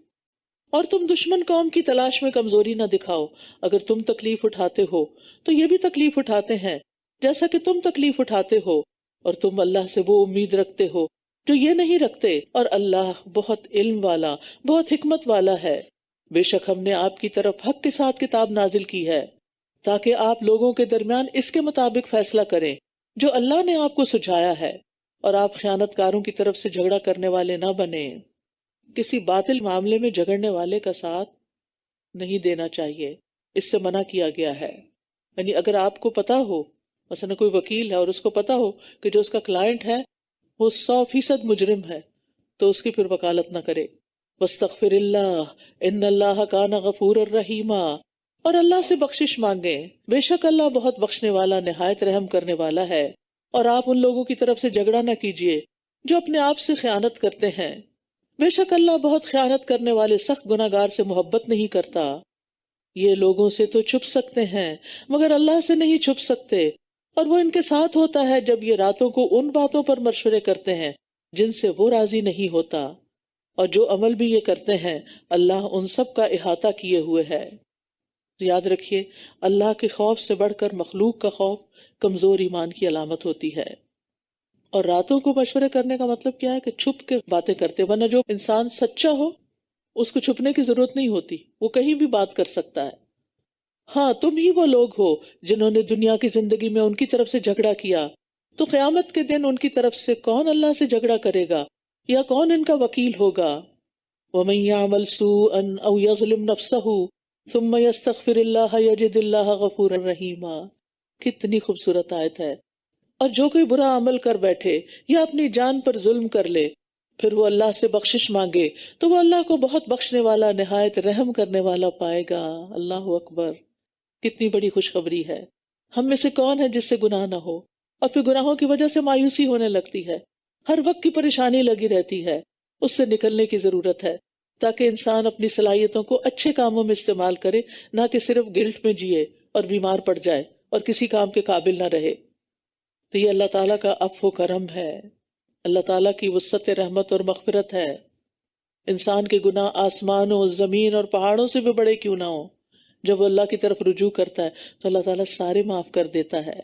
اور تم دشمن قوم کی تلاش میں کمزوری نہ دکھاؤ. اگر تم تکلیف اٹھاتے ہو تو یہ بھی تکلیف اٹھاتے ہیں جیسا کہ تم تکلیف اٹھاتے ہو، اور تم اللہ سے وہ امید رکھتے ہو جو یہ نہیں رکھتے، اور اللہ بہت علم والا، بہت حکمت والا ہے. بے شک ہم نے آپ کی طرف حق کے ساتھ کتاب نازل کی ہے تاکہ آپ لوگوں کے درمیان اس کے مطابق فیصلہ کریں جو اللہ نے آپ کو سجھایا ہے، اور آپ خیانت کاروں کی طرف سے جھگڑا کرنے والے نہ بنیں. کسی باطل معاملے میں جھگڑنے والے کا ساتھ نہیں دینا چاہیے، اس سے منع کیا گیا ہے. یعنی اگر آپ کو پتا ہو، مثلا کوئی وکیل ہے اور اس کو پتا ہو کہ جو اس کا کلائنٹ ہے وہ 100% مجرم ہے تو اس کی پھر وکالت نہ کرے. وَاسْتَغْفِرِ اللَّهَ إِنَّ اللَّهَ كَانَ غَفُورًا رَحِيمًا. اور اللہ سے بخشش مانگیں، بے شک اللہ بہت بخشنے والا، نہایت رحم کرنے والا ہے. اور آپ ان لوگوں کی طرف سے جھگڑا نہ کیجیے جو اپنے آپ سے خیانت کرتے ہیں، بے شک اللہ بہت خیانت کرنے والے سخت گناہگار سے محبت نہیں کرتا. یہ لوگوں سے تو چھپ سکتے ہیں مگر اللہ سے نہیں چھپ سکتے، اور وہ ان کے ساتھ ہوتا ہے جب یہ راتوں کو ان باتوں پر مشورے کرتے ہیں جن سے وہ راضی نہیں ہوتا. اور جو عمل بھی یہ کرتے ہیں اللہ ان سب کا احاطہ کیے ہوئے ہے. تو یاد رکھیے اللہ کے خوف سے بڑھ کر مخلوق کا خوف کمزور ایمان کی علامت ہوتی ہے. اور راتوں کو مشورے کرنے کا مطلب کیا ہے کہ چھپ کے باتیں کرتے، ورنہ جو انسان سچا ہو اس کو چھپنے کی ضرورت نہیں ہوتی، وہ کہیں بھی بات کر سکتا ہے. ہاں تم ہی وہ لوگ ہو جنہوں نے دنیا کی زندگی میں ان کی طرف سے جھگڑا کیا، تو قیامت کے دن ان کی طرف سے کون اللہ سے جھگڑا کرے گا یا کون ان کا وکیل ہوگا؟ وَمَن يَعْمَلْ سُوءًا أَوْ يَظْلِمْ نَفْسَهُ ثُمَّ يَسْتَغْفِرِ اللَّهَ يَجِدِ اللَّهَ غَفُورًا رَحِيمًا۔ کتنی خوبصورت آیت ہے۔ اور جو کوئی برا عمل کر بیٹھے یا اپنی جان پر ظلم کر لے پھر وہ اللہ سے بخشش مانگے تو وہ اللہ کو بہت بخشنے والا، نہایت رحم کرنے والا پائے گا۔ اللہ اکبر، کتنی بڑی خوشخبری ہے۔ ہم میں سے کون ہے جس سے گناہ نہ ہو، اور پھر گناہوں کی وجہ سے مایوسی ہونے لگتی ہے، ہر وقت کی پریشانی لگی رہتی ہے۔ اس سے نکلنے کی ضرورت ہے تاکہ انسان اپنی صلاحیتوں کو اچھے کاموں میں استعمال کرے، نہ کہ صرف گلٹ میں جیے اور بیمار پڑ جائے اور کسی کام کے قابل نہ رہے۔ تو یہ اللہ تعالیٰ کا عفو و کرم ہے، اللہ تعالیٰ کی وسعت رحمت اور مغفرت ہے۔ انسان کے گناہ آسمانوں، زمین اور پہاڑوں سے بھی بڑے کیوں نہ ہوں، جب وہ اللہ کی طرف رجوع کرتا ہے تو اللہ تعالیٰ سارے معاف کر دیتا ہے۔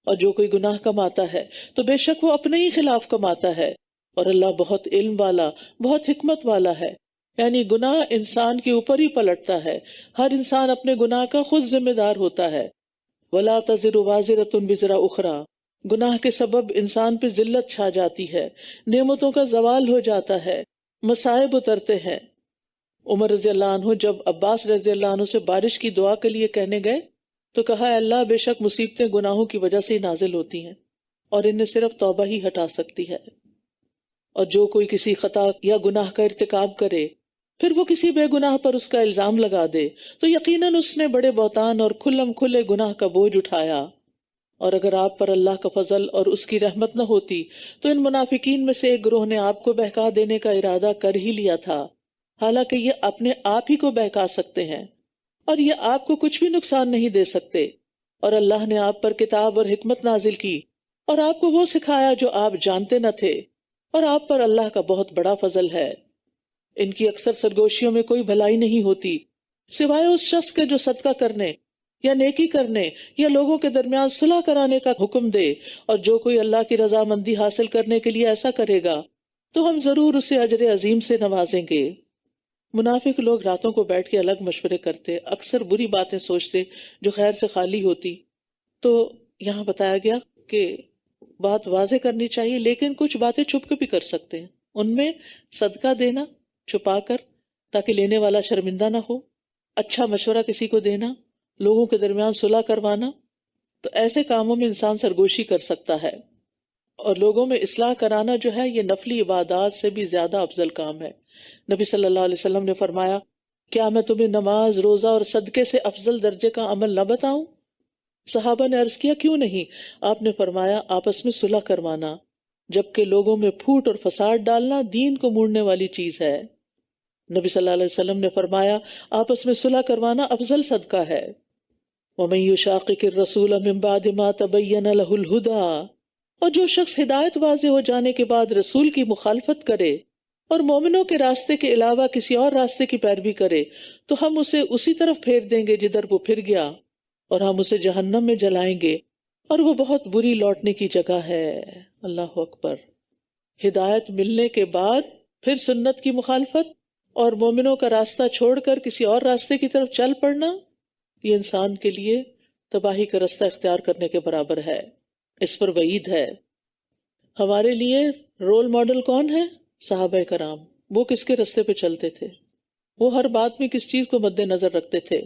اور جو کوئی گناہ کماتا ہے تو بے شک وہ اپنے ہی خلاف کماتا ہے، اور اللہ بہت علم والا، بہت حکمت والا ہے۔ یعنی گناہ انسان کے اوپر ہی پلٹتا ہے، ہر انسان اپنے گناہ کا خود ذمہ دار ہوتا ہے۔ وَلَا تَزِرُ وَازِرَةٌ وِزْرَ أُخْرَىٰ، گناہ کے سبب انسان پہ ذلت چھا جاتی ہے، نعمتوں کا زوال ہو جاتا ہے، مصائب اترتے ہیں۔ عمر رضی اللہ عنہ جب عباس رضی اللہ عنہ سے بارش کی دعا کے لیے کہنے گئے تو کہا، اے اللہ بے شک مصیبتیں گناہوں کی وجہ سے ہی نازل ہوتی ہیں اور انہیں صرف توبہ ہی ہٹا سکتی ہے۔ اور جو کوئی کسی خطا یا گناہ کا ارتکاب کرے پھر وہ کسی بے گناہ پر اس کا الزام لگا دے تو یقیناً اس نے بڑے بہتان اور کھلم کھلے گناہ کا بوجھ اٹھایا۔ اور اگر آپ پر اللہ کا فضل اور اس کی رحمت نہ ہوتی تو ان منافقین میں سے ایک گروہ نے آپ کو بہکا دینے کا ارادہ کر ہی لیا تھا، حالانکہ یہ اپنے آپ ہی کو بہکا سکتے ہیں اور یہ آپ کو کچھ بھی نقصان نہیں دے سکتے۔ اور اللہ نے آپ پر کتاب اور حکمت نازل کی اور آپ کو وہ سکھایا جو آپ جانتے نہ تھے، اور آپ پر اللہ کا بہت بڑا فضل ہے۔ ان کی اکثر سرگوشیوں میں کوئی بھلائی نہیں ہوتی سوائے اس شخص کے جو صدقہ کرنے یا نیکی کرنے یا لوگوں کے درمیان صلح کرانے کا حکم دے، اور جو کوئی اللہ کی رضامندی حاصل کرنے کے لیے ایسا کرے گا تو ہم ضرور اسے اجر عظیم سے نوازیں گے۔ منافق لوگ راتوں کو بیٹھ کے الگ مشورے کرتے، اکثر بری باتیں سوچتے جو خیر سے خالی ہوتی۔ تو یہاں بتایا گیا کہ بات واضح کرنی چاہیے، لیکن کچھ باتیں چھپ کے بھی کر سکتے ہیں۔ ان میں صدقہ دینا چھپا کر تاکہ لینے والا شرمندہ نہ ہو، اچھا مشورہ کسی کو دینا، لوگوں کے درمیان صلح کروانا، تو ایسے کاموں میں انسان سرگوشی کر سکتا ہے۔ اور لوگوں میں اصلاح کرانا جو ہے یہ نفلی عبادات سے بھی زیادہ افضل کام ہے۔ نبی صلی اللہ علیہ وسلم نے فرمایا، کیا میں تمہیں نماز، روزہ اور صدقے سے افضل درجے کا عمل نہ بتاؤں؟ صحابہ نے عرض کیا، کیوں نہیں؟ آپ نے فرمایا، آپس میں صلح کروانا، جبکہ لوگوں میں پھوٹ اور فساد ڈالنا دین کو موڑنے والی چیز ہے۔ نبی صلی اللہ علیہ وسلم نے فرمایا، آپس میں صلح کروانا افضل صدقہ ہے۔ وَمَن يُشَاقِقِ الرَّسُولَ مِن بَعْدِ مَا تَبَيَّنَ لَهُ الْهُدَىٰ، اور جو شخص ہدایت واضح ہو جانے کے بعد رسول کی مخالفت کرے اور مومنوں کے راستے کے علاوہ کسی اور راستے کی پیروی کرے تو ہم اسے اسی طرف پھیر دیں گے جدھر وہ پھر گیا، اور ہم اسے جہنم میں جلائیں گے، اور وہ بہت بری لوٹنے کی جگہ ہے۔ اللہ اکبر۔ ہدایت ملنے کے بعد پھر سنت کی مخالفت اور مومنوں کا راستہ چھوڑ کر کسی اور راستے کی طرف چل پڑنا، یہ انسان کے لیے تباہی کا راستہ اختیار کرنے کے برابر ہے۔ اس پر وعید ہے۔ ہمارے لیے رول ماڈل کون ہے؟ صحابہ کرام۔ وہ کس کے راستے پہ چلتے تھے؟ وہ ہر بات میں کس چیز کو مد نظر رکھتے تھے؟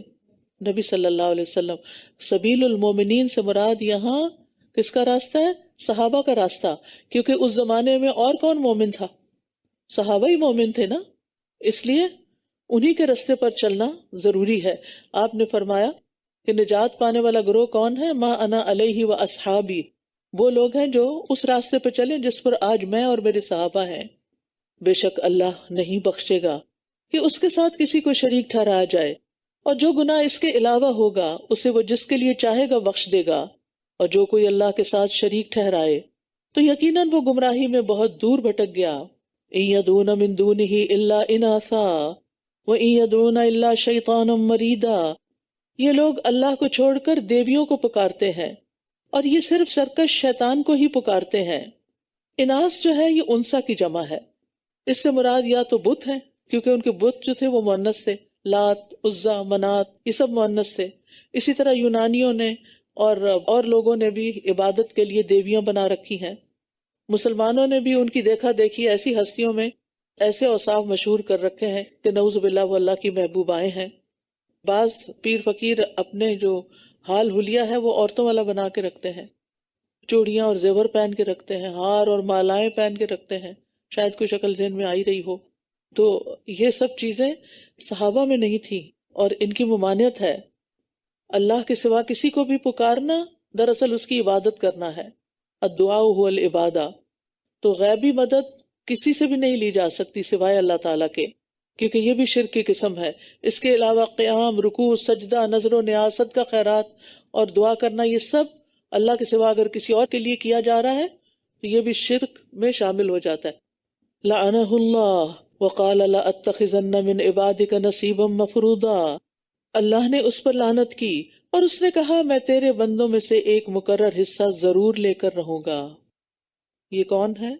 نبی صلی اللہ علیہ وسلم۔ سبیل المومنین سے مراد یہاں کس کا راستہ ہے؟ صحابہ کا راستہ، کیونکہ اس زمانے میں اور کون مومن تھا؟ صحابہ ہی مومن تھے نا، اس لیے انہی کے راستے پر چلنا ضروری ہے۔ آپ نے فرمایا کہ نجات پانے والا گروہ کون ہے؟ ما انا علیہ و اصحابی، وہ لوگ ہیں جو اس راستے پہ چلیں جس پر آج میں اور میرے صحابہ ہیں۔ بے شک اللہ نہیں بخشے گا کہ اس کے ساتھ کسی کو شریک ٹھہرایا جائے، اور جو گناہ اس کے علاوہ ہوگا اسے وہ جس کے لیے چاہے گا بخش دے گا، اور جو کوئی اللہ کے ساتھ شریک ٹھہرائے تو یقیناً وہ گمراہی میں بہت دور بھٹک گیا۔ ان یدعون من دونہ الا اناثا وان یدعون الا شیطانا مریدا، یہ لوگ اللہ کو چھوڑ کر دیویوں کو پکارتے ہیں، اور یہ صرف سرکش شیطان کو ہی پکارتے ہیں۔ اناث جو ہے یہ انثى کی جمع ہے، اس سے مراد یا تو بت ہیں، کیونکہ ان کے بت جو تھے وہ مؤنث تھے، لات، عزا، منات، یہ سب مؤنث تھے۔ اسی طرح یونانیوں نے اور لوگوں نے بھی عبادت کے لیے دیویاں بنا رکھی ہیں۔ مسلمانوں نے بھی ان کی دیکھا دیکھی ایسی ہستیوں میں ایسے اوصاف مشہور کر رکھے ہیں کہ نعوذ باللہ وہ اللہ کی محبوبائیں ہیں۔ بعض پیر فقیر اپنے جو حال حلیہ ہے وہ عورتوں والا بنا کے رکھتے ہیں، چوڑیاں اور زیور پہن کے رکھتے ہیں، ہار اور مالائیں پہن کے رکھتے ہیں، شاید کوئی شکل ذہن میں آئی رہی ہو۔ تو یہ سب چیزیں صحابہ میں نہیں تھیں اور ان کی ممانعت ہے۔ اللہ کے سوا کسی کو بھی پکارنا دراصل اس کی عبادت کرنا ہے، الدعاء هو العبادہ۔ تو غیبی مدد کسی سے بھی نہیں لی جا سکتی سوائے اللہ تعالیٰ کے، کیونکہ یہ بھی شرک کی قسم ہے۔ اس کے علاوہ قیام، رکوع، سجدہ، نذر و نیاز، صدقہ خیرات اور دعا کرنا، یہ سب اللہ کے سوا اگر کسی اور کے لیے کیا جا رہا ہے تو یہ بھی شرک میں شامل ہو جاتا ہے۔ لعنہ اللہ وقال لأتخذن من عبادک نصیبا مفروضا، اللہ نے اس پر لعنت کی اور اس نے کہا میں تیرے بندوں میں سے ایک مقرر حصہ ضرور لے کر رہوں گا۔ یہ کون ہے؟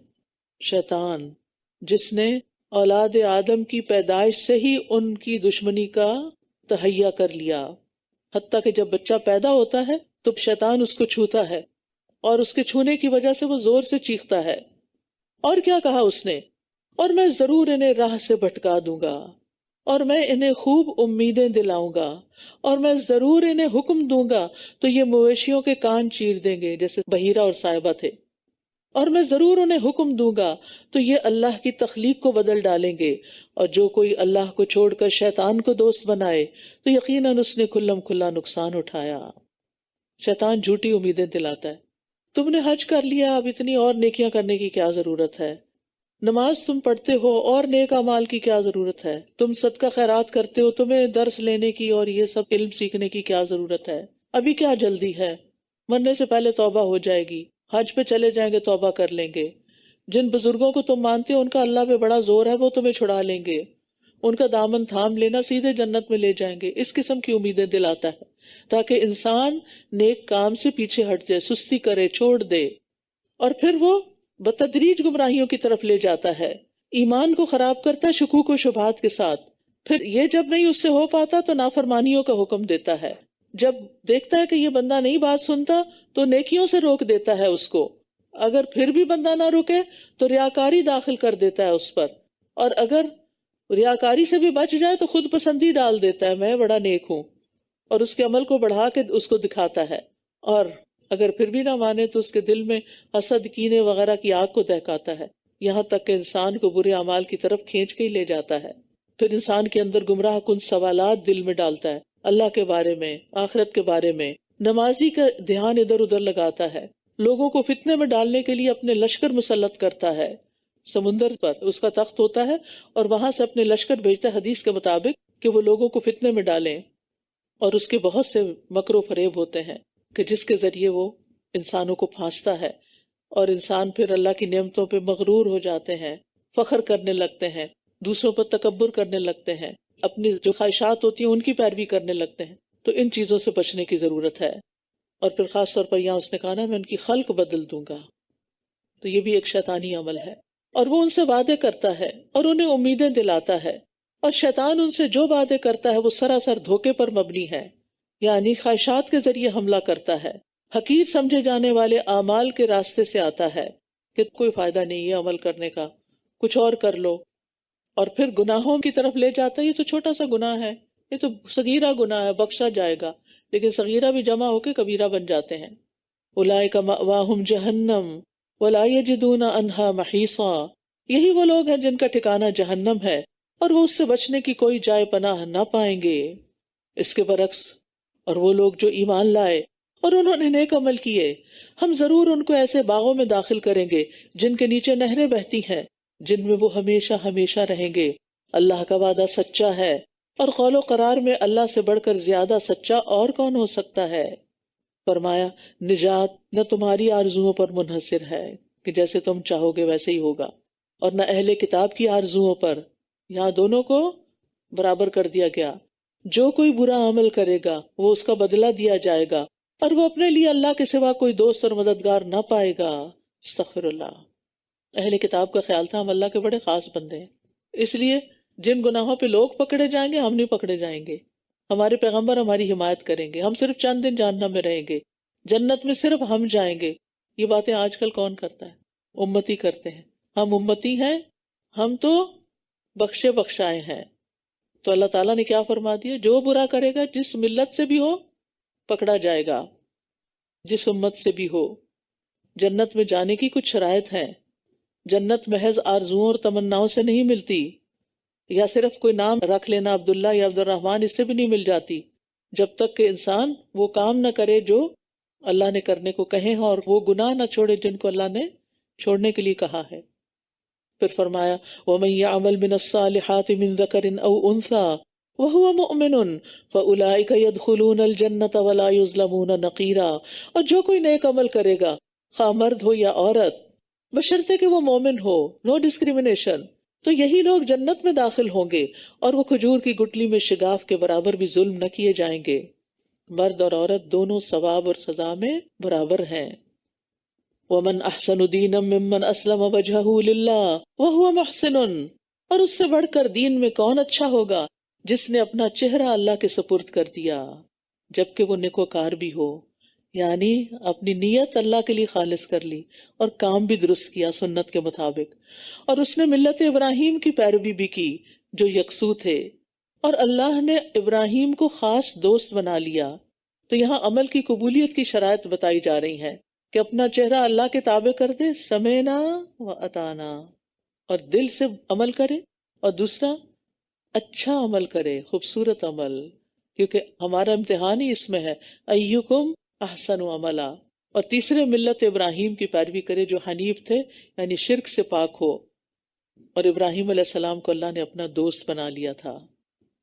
شیطان، جس نے اولاد آدم کی پیدائش سے ہی ان کی دشمنی کا تہیہ کر لیا، حتیٰ کہ جب بچہ پیدا ہوتا ہے تو شیطان اس کو چھوتا ہے اور اس کے چھونے کی وجہ سے وہ زور سے چیختا ہے۔ اور کیا کہا اس نے؟ اور میں ضرور انہیں راہ سے بھٹکا دوں گا، اور میں انہیں خوب امیدیں دلاؤں گا، اور میں ضرور انہیں حکم دوں گا تو یہ مویشیوں کے کان چیر دیں گے جیسے بحیرہ اور صاحبہ تھے، اور میں ضرور انہیں حکم دوں گا تو یہ اللہ کی تخلیق کو بدل ڈالیں گے، اور جو کوئی اللہ کو چھوڑ کر شیطان کو دوست بنائے تو یقیناً اس نے کھلم کھلا نقصان اٹھایا۔ شیطان جھوٹی امیدیں دلاتا ہے۔ تم نے حج کر لیا، اب اتنی اور نیکیاں کرنے کی کیا ضرورت ہے؟ نماز تم پڑھتے ہو، اور نیک اعمال کی کیا ضرورت ہے؟ تم صدقہ خیرات کرتے ہو، تمہیں درس لینے کی اور یہ سب علم سیکھنے کی کیا ضرورت ہے؟ ابھی کیا جلدی ہے؟ مرنے سے پہلے توبہ ہو جائے گی، حج پہ چلے جائیں گے توبہ کر لیں گے۔ جن بزرگوں کو تم مانتے ہو ان کا اللہ پہ بڑا زور ہے، وہ تمہیں چھڑا لیں گے، ان کا دامن تھام لینا سیدھے جنت میں لے جائیں گے۔ اس قسم کی امیدیں دلاتا ہے تاکہ انسان نیک کام سے پیچھے ہٹ جائے، سستی کرے، چھوڑ دے، اور پھر وہ بتدریج گمراہیوں کی طرف لے جاتا ہے، ایمان کو خراب کرتا ہے شکوک و شبہات کے ساتھ۔ پھر یہ جب نہیں اس سے ہو پاتا تو نافرمانیوں کا حکم دیتا ہے، جب دیکھتا ہے کہ یہ بندہ نہیں بات سنتا تو نیکیوں سے روک دیتا ہے اس کو، اگر پھر بھی بندہ نہ رکے تو ریاکاری داخل کر دیتا ہے اس پر، اور اگر ریاکاری سے بھی بچ جائے تو خود پسندی ڈال دیتا ہے، میں بڑا نیک ہوں، اور اس کے عمل کو بڑھا کے اس کو دکھاتا ہے، اور اگر پھر بھی نہ مانے تو اس کے دل میں حسد، کینے وغیرہ کی آگ کو دہکاتا ہے، یہاں تک کہ انسان کو برے اعمال کی طرف کھینچ کے ہی لے جاتا ہے۔ پھر انسان کے اندر گمراہ کن سوالات دل میں ڈالتا ہے، اللہ کے بارے میں، آخرت کے بارے میں۔ نمازی کا دھیان ادھر ادھر لگاتا ہے، لوگوں کو فتنے میں ڈالنے کے لیے اپنے لشکر مسلط کرتا ہے، سمندر پر اس کا تخت ہوتا ہے اور وہاں سے اپنے لشکر بھیجتا ہے حدیث کے مطابق کہ وہ لوگوں کو فتنے میں ڈالیں، اور اس کے بہت سے مکر و فریب ہوتے ہیں کہ جس کے ذریعے وہ انسانوں کو پھانستا ہے، اور انسان پھر اللہ کی نعمتوں پہ مغرور ہو جاتے ہیں، فخر کرنے لگتے ہیں، دوسروں پر تکبر کرنے لگتے ہیں، اپنی جو خواہشات ہوتی ہیں ان کی پیروی کرنے لگتے ہیں۔ تو ان چیزوں سے بچنے کی ضرورت ہے، اور پھر خاص طور پر یہاں اس نے کہا نا میں ان کی خلق بدل دوں گا، تو یہ بھی ایک شیطانی عمل ہے، اور وہ ان سے وعدے کرتا ہے اور انہیں امیدیں دلاتا ہے، اور شیطان ان سے جو وعدے کرتا ہے وہ سراسر دھوکے پر مبنی ہے، یعنی خواہشات کے ذریعے حملہ کرتا ہے، حقیر سمجھے جانے والے اعمال کے راستے سے آتا ہے کہ کوئی فائدہ نہیں ہے عمل کرنے کا، کچھ اور کر لو، اور پھر گناہوں کی طرف لے جاتا ہے۔ یہ تو چھوٹا سا گناہ ہے، یہ تو صغیرہ گناہ ہے، بخشا جائے گا، لیکن صغیرہ بھی جمع ہو کے کبیرہ بن جاتے ہیں۔ اولئک مأواہم جہنم ولا یجدون عنہا محیصا، یہی وہ لوگ ہیں جن کا ٹھکانہ جہنم ہے اور وہ اس سے بچنے کی کوئی جائے پناہ نہ پائیں گے۔ اس کے برعکس اور وہ لوگ جو ایمان لائے اور انہوں نے نیک عمل کیے، ہم ضرور ان کو ایسے باغوں میں داخل کریں گے جن کے نیچے نہریں بہتی ہیں، جن میں وہ ہمیشہ ہمیشہ رہیں گے۔ اللہ کا وعدہ سچا ہے، اور قول و قرار میں اللہ سے بڑھ کر زیادہ سچا اور کون ہو سکتا ہے؟ فرمایا نجات نہ تمہاری آرزوؤں پر منحصر ہے کہ جیسے تم چاہو گے ویسے ہی ہوگا، اور نہ اہل کتاب کی آرزوؤں پر، یہاں دونوں کو برابر کر دیا گیا۔ جو کوئی برا عمل کرے گا وہ اس کا بدلہ دیا جائے گا، اور وہ اپنے لیے اللہ کے سوا کوئی دوست اور مددگار نہ پائے گا۔ استغفر اللہ۔ اہل کتاب کا خیال تھا ہم اللہ کے بڑے خاص بندے ہیں، اس لیے جن گناہوں پہ لوگ پکڑے جائیں گے ہم نہیں پکڑے جائیں گے، ہمارے پیغمبر ہماری حمایت کریں گے، ہم صرف چند دن جہنم میں رہیں گے، جنت میں صرف ہم جائیں گے۔ یہ باتیں آج کل کون کرتا ہے؟ امتی کرتے ہیں۔ ہم امتی ہیں، ہم تو بخشے بخشائے ہیں۔ تو اللہ تعالیٰ نے کیا فرما دیا؟ جو برا کرے گا جس ملت سے بھی ہو پکڑا جائے گا، جس امت سے بھی ہو۔ جنت میں جانے کی کچھ شرائط ہیں۔ جنت محض آرزوؤں اور تمناؤں سے نہیں ملتی، یا صرف کوئی نام رکھ لینا عبداللہ یا عبد الرحمن، اس سے بھی نہیں مل جاتی، جب تک کہ انسان وہ کام نہ کرے جو اللہ نے کرنے کو کہے ہیں، اور وہ گناہ نہ چھوڑے جن کو اللہ نے چھوڑنے کے لیے کہا ہے۔ پھر فرمایا وَمَن يَعْمَلْ مِنَ الصَّالِحَاتِ مِن ذَكَرٍ أَوْ أُنثَىٰ وَهُوَ مُؤْمِنٌ فَأُولَٰئِكَ يَدْخُلُونَ الْجَنَّةَ وَلَا يُظْلَمُونَ نَقِيرًا، اور جو کوئی نیک عمل کرے گا، خواہ مرد ہو یا عورت، بشرطے کہ وہ مومن ہو، نو ڈسکریمنیشن، تو یہی لوگ جنت میں داخل ہوں گے، اور وہ کھجور کی گٹلی میں شگاف کے برابر بھی ظلم نہ کیے جائیں گے۔ مرد اور عورت دونوں ثواب اور سزا میں برابر ہیں۔ وَمَنْ أَحْسَنُ دِينًا مِّمَّنْ أَسْلَمَ وَجْهَهُ لِلَّهِ وَهُوَ مُحْسِنٌ، اور اس سے بڑھ کر دین میں کون اچھا ہوگا جس نے اپنا چہرہ اللہ کے سپرد کر دیا جبکہ وہ نیکوکار بھی ہو، یعنی اپنی نیت اللہ کے لیے خالص کر لی اور کام بھی درست کیا سنت کے مطابق، اور اس نے ملت ابراہیم کی پیروی بھی کی جو یکسو تھے، اور اللہ نے ابراہیم کو خاص دوست بنا لیا۔ تو یہاں عمل کی قبولیت کی شرائط بتائی جا رہی ہیں کہ اپنا چہرہ اللہ کے تابع کر دے، سمینا و اطانا، اور دل سے عمل کرے، اور دوسرا اچھا عمل کرے، خوبصورت عمل، کیونکہ ہمارا امتحان ہی اس میں ہے، ایکم احسن عملا، اور تیسرے ملت ابراہیم کی پیروی کرے جو حنیف تھے، یعنی شرک سے پاک ہو، اور ابراہیم علیہ السلام کو اللہ نے اپنا دوست بنا لیا تھا۔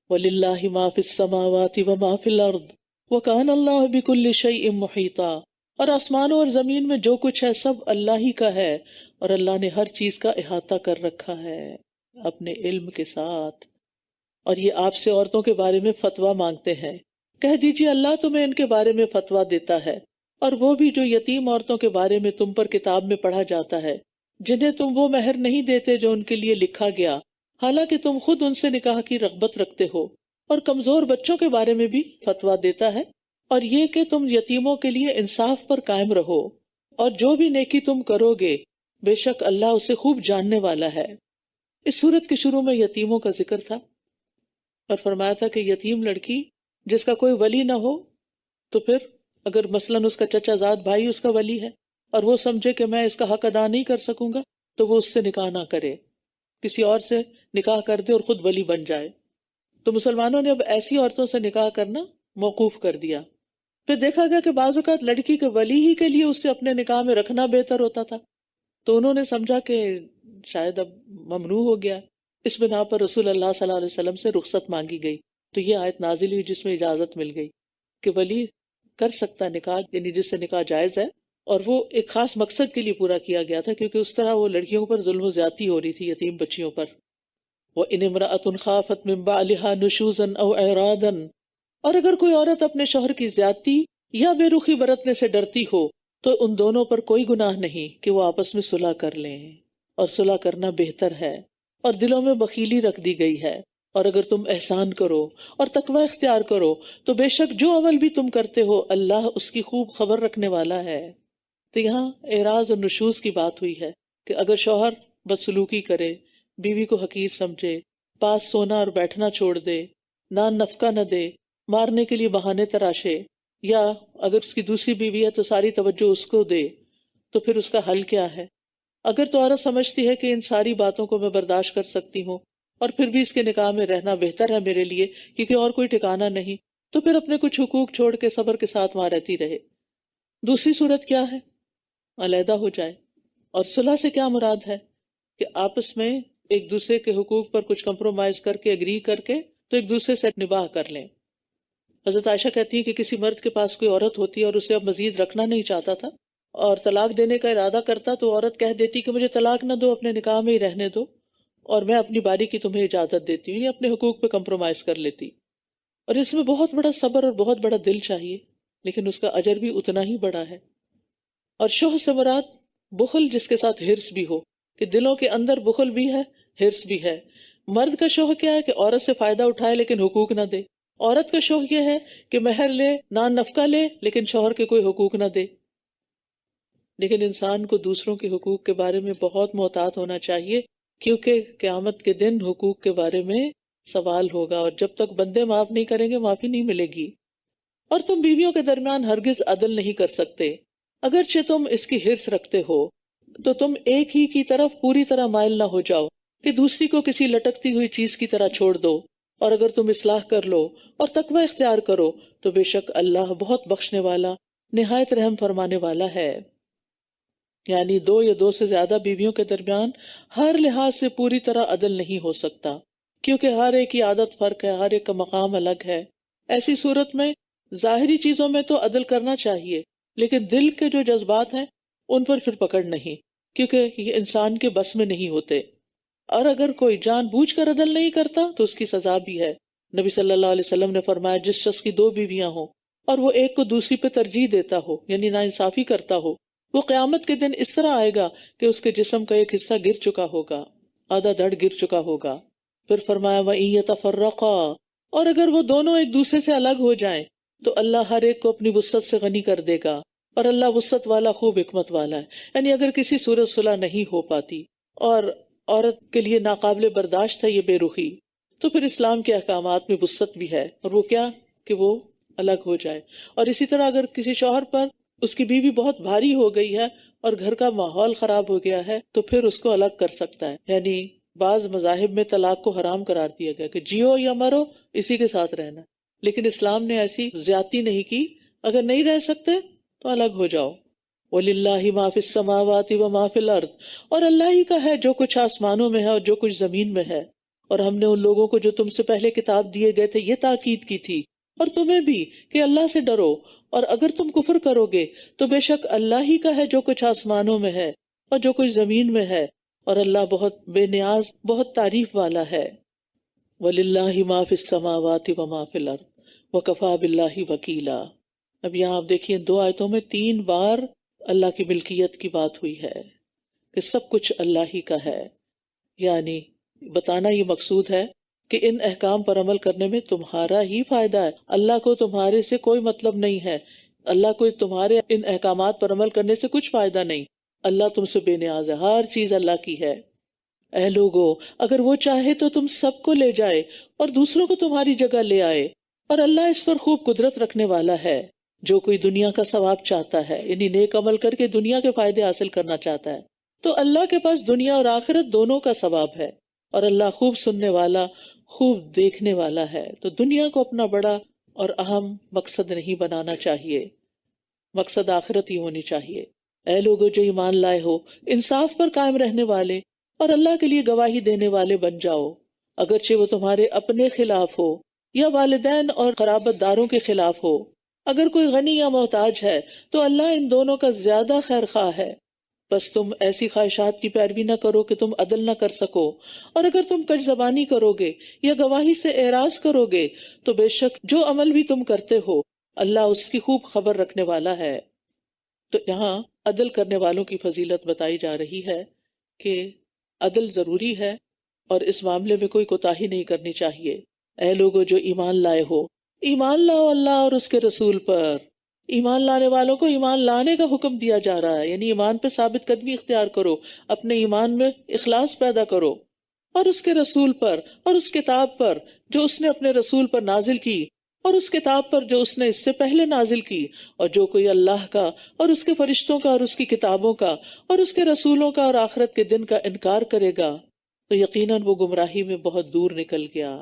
وَلِلَّهِ مَا فِي السَّمَاوَاتِ وَمَا فِي الْأَرْضِ وَكَانَ اللَّهُ بِكُلِّ شَيْءٍ مُحِيطًا، اور آسمانوں اور زمین میں جو کچھ ہے سب اللہ ہی کا ہے، اور اللہ نے ہر چیز کا احاطہ کر رکھا ہے اپنے علم کے ساتھ۔ اور یہ آپ سے عورتوں کے بارے میں فتویٰ مانگتے ہیں، کہہ دیجیے اللہ تمہیں ان کے بارے میں فتویٰ دیتا ہے، اور وہ بھی جو یتیم عورتوں کے بارے میں تم پر کتاب میں پڑھا جاتا ہے، جنہیں تم وہ مہر نہیں دیتے جو ان کے لیے لکھا گیا، حالانکہ تم خود ان سے نکاح کی رغبت رکھتے ہو، اور کمزور بچوں کے بارے میں بھی فتویٰ دیتا ہے، اور یہ کہ تم یتیموں کے لیے انصاف پر قائم رہو، اور جو بھی نیکی تم کرو گے بے شک اللہ اسے خوب جاننے والا ہے۔ اس سورت کے شروع میں یتیموں کا ذکر تھا، اور فرمایا تھا کہ یتیم لڑکی جس کا کوئی ولی نہ ہو، تو پھر اگر مثلاً اس کا چچا زاد بھائی اس کا ولی ہے، اور وہ سمجھے کہ میں اس کا حق ادا نہیں کر سکوں گا، تو وہ اس سے نکاح نہ کرے، کسی اور سے نکاح کر دے اور خود ولی بن جائے۔ تو مسلمانوں نے اب ایسی عورتوں سے نکاح کرنا موقوف کر دیا۔ پھر دیکھا گیا کہ بعض اوقات لڑکی کے ولی ہی کے لیے اسے اپنے نکاح میں رکھنا بہتر ہوتا تھا، تو انہوں نے سمجھا کہ شاید اب ممنوع ہو گیا۔ اس بنا پر رسول اللہ صلی اللہ علیہ وسلم سے رخصت مانگی گئی، تو یہ آیت نازل ہوئی جس میں اجازت مل گئی کہ ولی کر سکتا نکاح، یعنی جس سے نکاح جائز ہے، اور وہ ایک خاص مقصد کے لیے پورا کیا گیا تھا، کیونکہ اس طرح وہ لڑکیوں پر ظلم و زیادتی ہو رہی تھی یتیم بچیوں پر۔ وَإِنِ امْرَأَةٌ خَافَتْ مِن بَعْلِهَا نُشُوزًا أَوْ إِعْرَاضًا، اور اگر کوئی عورت اپنے شوہر کی زیادتی یا بے رخی برتنے سے ڈرتی ہو تو ان دونوں پر کوئی گناہ نہیں کہ وہ آپس میں صلح کر لیں، اور صلح کرنا بہتر ہے، اور دلوں میں بخیلی رکھ دی گئی ہے، اور اگر تم احسان کرو اور تقوی اختیار کرو تو بے شک جو عمل بھی تم کرتے ہو اللہ اس کی خوب خبر رکھنے والا ہے۔ تو یہاں اعراض اور نشوز کی بات ہوئی ہے کہ اگر شوہر بدسلوکی کرے، بیوی کو حقیر سمجھے، پاس سونا اور بیٹھنا چھوڑ دے، نان نفقہ نہ دے، مارنے کے لیے بہانے تراشے، یا اگر اس کی دوسری بیوی ہے تو ساری توجہ اس کو دے، تو پھر اس کا حل کیا ہے؟ اگر تو عورت سمجھتی ہے کہ ان ساری باتوں کو میں برداشت کر سکتی ہوں اور پھر بھی اس کے نکاح میں رہنا بہتر ہے میرے لیے کیونکہ اور کوئی ٹھکانہ نہیں، تو پھر اپنے کچھ حقوق چھوڑ کے صبر کے ساتھ وہاں رہتی رہے۔ دوسری صورت کیا ہے؟ علیحدہ ہو جائے۔ اور صلح سے کیا مراد ہے؟ کہ آپس میں ایک دوسرے کے حقوق پر کچھ کمپرومائز کر کے، اگری کر کے، تو ایک دوسرے سے نباہ کر لیں۔ حضرت عائشہ کہتی ہے کہ کسی مرد کے پاس کوئی عورت ہوتی اور اسے اب مزید رکھنا نہیں چاہتا تھا اور طلاق دینے کا ارادہ کرتا، تو عورت کہہ دیتی کہ مجھے طلاق نہ دو، اپنے نکاح میں ہی رہنے دو، اور میں اپنی باری کی تمہیں اجازت دیتی ہوں، یا اپنے حقوق پہ کمپرومائز کر لیتی۔ اور اس میں بہت بڑا صبر اور بہت بڑا دل چاہیے، لیکن اس کا اجر بھی اتنا ہی بڑا ہے۔ اور شح سے مراد بخل جس کے ساتھ ہرس بھی ہو، کہ دلوں کے اندر بخل بھی ہے، ہرس بھی ہے۔ مرد کا شوق کیا ہے کہ عورت سے فائدہ اٹھائے لیکن حقوق نہ دے، عورت کا شوق یہ ہے کہ مہر لے، نان نفقہ لے، لیکن شوہر کے کوئی حقوق نہ دے۔ لیکن انسان کو دوسروں کے حقوق کے بارے میں بہت محتاط ہونا چاہیے، کیونکہ قیامت کے دن حقوق کے بارے میں سوال ہوگا، اور جب تک بندے معاف نہیں کریں گے معافی نہیں ملے گی۔ اور تم بیویوں کے درمیان ہرگز عدل نہیں کر سکتے، اگرچہ تم اس کی حرص رکھتے ہو تو تم ایک ہی کی طرف پوری طرح مائل نہ ہو جاؤ کہ دوسری کو کسی لٹکتی ہوئی چیز کی طرح چھوڑ دو، اور اگر تم اصلاح کر لو اور تقوی اختیار کرو تو بے شک اللہ بہت بخشنے والا، نہایت رحم فرمانے والا ہے۔ یعنی دو یا دو سے زیادہ بیویوں کے درمیان ہر لحاظ سے پوری طرح عدل نہیں ہو سکتا، کیونکہ ہر ایک کی عادت فرق ہے، ہر ایک کا مقام الگ ہے۔ ایسی صورت میں ظاہری چیزوں میں تو عدل کرنا چاہیے، لیکن دل کے جو جذبات ہیں ان پر پھر پکڑ نہیں، کیونکہ یہ انسان کے بس میں نہیں ہوتے۔ اور اگر کوئی جان بوجھ کر عدل نہیں کرتا تو اس کی سزا بھی ہے۔ نبی صلی اللہ علیہ وسلم نے فرمایا جس شخص کی 2 بیویاں ہوں اور وہ ایک کو دوسری پہ ترجیح دیتا ہو، یعنی ناانصافی کرتا ہو، وہ قیامت کے دن اس طرح آئے گا کہ اس کے جسم کا ایک حصہ گر چکا ہوگا، آدھا دھڑ گر چکا ہوگا۔ پھر فرمایا وَإِن يَتَفَرَّقَا، اور اگر وہ دونوں ایک دوسرے سے الگ ہو جائیں تو اللہ ہر ایک کو اپنی وسعت سے غنی کر دے گا، اور اللہ وسعت والا خوب حکمت والا ہے۔ یعنی اگر کسی صورت صلح نہیں ہو پاتی اور عورت کے لیے ناقابل برداشت ہے یہ بے رخی، تو پھر اسلام کے احکامات میں وسعت بھی ہے، اور وہ کیا کہ وہ الگ ہو جائے۔ اور اسی طرح اگر کسی شوہر پر اس کی بیوی بہت بھاری ہو گئی ہے اور گھر کا ماحول خراب ہو گیا ہے تو پھر اس کو الگ کر سکتا ہے۔ یعنی بعض مذاہب میں طلاق کو حرام قرار دیا گیا کہ جیو یا مرو اسی کے ساتھ رہنا، لیکن اسلام نے ایسی زیادتی نہیں کی، اگر نہیں رہ سکتے تو الگ ہو جاؤ۔ وَلِلَّهِ مَا فِي السَّمَاوَاتِ وَمَا فِي الْأَرْضِ، اور اللہ ہی کا ہے جو کچھ آسمانوں میں ہے اور جو کچھ زمین میں ہے۔ اور ہم نے ان لوگوں کو جو تم سے پہلے کتاب دیے گئے تھے یہ تاکید کی تھی، اور تمہیں بھی، کہ اللہ سے ڈرو، اور اگر تم کفر کرو گے تو بے شک اللہ ہی کا ہے جو کچھ آسمانوں میں ہے اور جو کچھ زمین میں ہے، اور اللہ بہت بے نیاز، بہت تعریف والا ہے۔ وَلِلَّهِ مَا فِي السَّمَاوَاتِ وَمَا فِي الْأَرْضِ وَكَفَى بِاللَّهِ وَكِيلًا۔ اب یہاں آپ دیکھیے 2 آیتوں میں 3 بار اللہ کی ملکیت کی بات ہوئی ہے کہ سب کچھ اللہ ہی کا ہے۔ یعنی بتانا یہ مقصود ہے کہ ان احکام پر عمل کرنے میں تمہارا ہی فائدہ ہے، اللہ کو تمہارے سے کوئی مطلب نہیں ہے، اللہ کو تمہارے ان احکامات پر عمل کرنے سے کچھ فائدہ نہیں، اللہ تم سے بے نیاز ہے، ہر چیز اللہ کی ہے۔ اے لوگو، اگر وہ چاہے تو تم سب کو لے جائے اور دوسروں کو تمہاری جگہ لے آئے، اور اللہ اس پر خوب قدرت رکھنے والا ہے۔ جو کوئی دنیا کا ثواب چاہتا ہے، یعنی نیک عمل کر کے دنیا کے فائدے حاصل کرنا چاہتا ہے، تو اللہ کے پاس دنیا اور آخرت دونوں کا ثواب ہے، اور اللہ خوب سننے والا، خوب دیکھنے والا ہے۔ تو دنیا کو اپنا بڑا اور اہم مقصد نہیں بنانا چاہیے، مقصد آخرت ہی ہونی چاہیے۔ اے لوگو جو ایمان لائے ہو، انصاف پر قائم رہنے والے اور اللہ کے لیے گواہی دینے والے بن جاؤ، اگرچہ وہ تمہارے اپنے خلاف ہو یا والدین اور قرابت داروں کے خلاف ہو۔ اگر کوئی غنی یا محتاج ہے تو اللہ ان دونوں کا زیادہ خیر خواہ ہے۔ بس تم ایسی خواہشات کی پیروی نہ کرو کہ تم عدل نہ کر سکو، اور اگر تم کج زبانی کرو گے یا گواہی سے اعراض کرو گے تو بے شک جو عمل بھی تم کرتے ہو اللہ اس کی خوب خبر رکھنے والا ہے۔ تو یہاں عدل کرنے والوں کی فضیلت بتائی جا رہی ہے کہ عدل ضروری ہے اور اس معاملے میں کوئی کوتاہی نہیں کرنی چاہیے۔ اے لوگو جو ایمان لائے ہو، ایمان لاؤ اللہ اور اس کے رسول پر۔ ایمان لانے والوں کو ایمان لانے کا حکم دیا جا رہا ہے، یعنی ایمان پہ ثابت قدمی اختیار کرو، اپنے ایمان میں اخلاص پیدا کرو، اور اس کے رسول پر اور اس کتاب پر جو اس نے اپنے رسول پر نازل کی، اور اس کتاب پر جو اس نے اس سے پہلے نازل کی، اور جو کوئی اللہ کا اور اس کے فرشتوں کا اور اس کی کتابوں کا اور اس کے رسولوں کا اور آخرت کے دن کا انکار کرے گا تو یقیناً وہ گمراہی میں بہت دور نکل گیا۔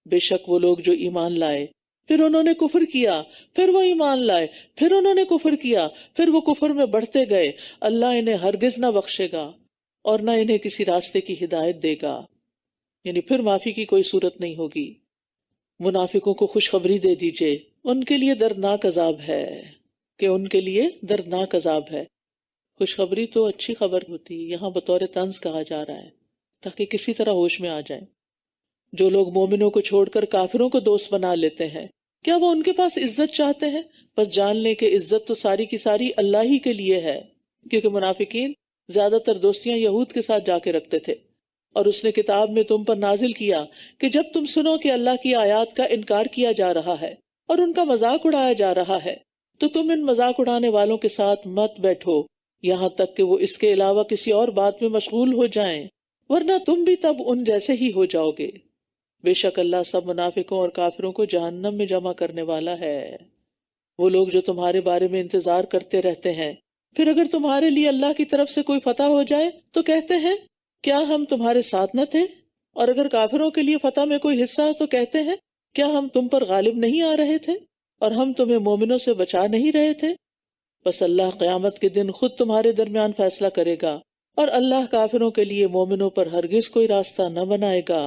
بے شک وہ لوگ جو ایمان لائے پھر انہوں نے کفر کیا، پھر وہ ایمان لائے، پھر انہوں نے کفر کیا، پھر وہ کفر میں بڑھتے گئے، اللہ انہیں ہرگز نہ بخشے گا اور نہ انہیں کسی راستے کی ہدایت دے گا۔ یعنی پھر معافی کی کوئی صورت نہیں ہوگی۔ منافقوں کو خوشخبری دے دیجئے، ان کے لیے دردناک عذاب ہے، کہ ان کے لیے دردناک عذاب ہے۔ خوشخبری تو اچھی خبر ہوتی، یہاں بطور طنز کہا جا رہا ہے تاکہ کسی طرح ہوش میں آ جائیں۔ جو لوگ مومنوں کو چھوڑ کر کافروں کو دوست بنا لیتے ہیں، کیا وہ ان کے پاس عزت چاہتے ہیں؟ بس جان لیں کہ عزت تو ساری کی ساری اللہ ہی کے لیے ہے، کیونکہ منافقین زیادہ تر دوستیاں یہود کے ساتھ جا کے رکھتے تھے، اور اس نے کتاب میں تم پر نازل کیا کہ جب تم سنو کہ اللہ کی آیات کا انکار کیا جا رہا ہے اور ان کا مذاق اڑایا جا رہا ہے تو تم ان مذاق اڑانے والوں کے ساتھ مت بیٹھو یہاں تک کہ وہ اس کے علاوہ کسی اور بات میں مشغول ہو جائیں، ورنہ تم بھی تب ان جیسے ہی ہو جاؤ گے۔ بے شک اللہ سب منافقوں اور کافروں کو جہنم میں جمع کرنے والا ہے۔ وہ لوگ جو تمہارے بارے میں انتظار کرتے رہتے ہیں، پھر اگر تمہارے لیے اللہ کی طرف سے کوئی فتح ہو جائے تو کہتے ہیں کیا ہم تمہارے ساتھ نہ تھے؟ اور اگر کافروں کے لیے فتح میں کوئی حصہ ہے تو کہتے ہیں کیا ہم تم پر غالب نہیں آ رہے تھے اور ہم تمہیں مومنوں سے بچا نہیں رہے تھے؟ بس اللہ قیامت کے دن خود تمہارے درمیان فیصلہ کرے گا اور اللہ کافروں کے لیے مومنوں پر ہرگز کوئی راستہ نہ بنائے گا۔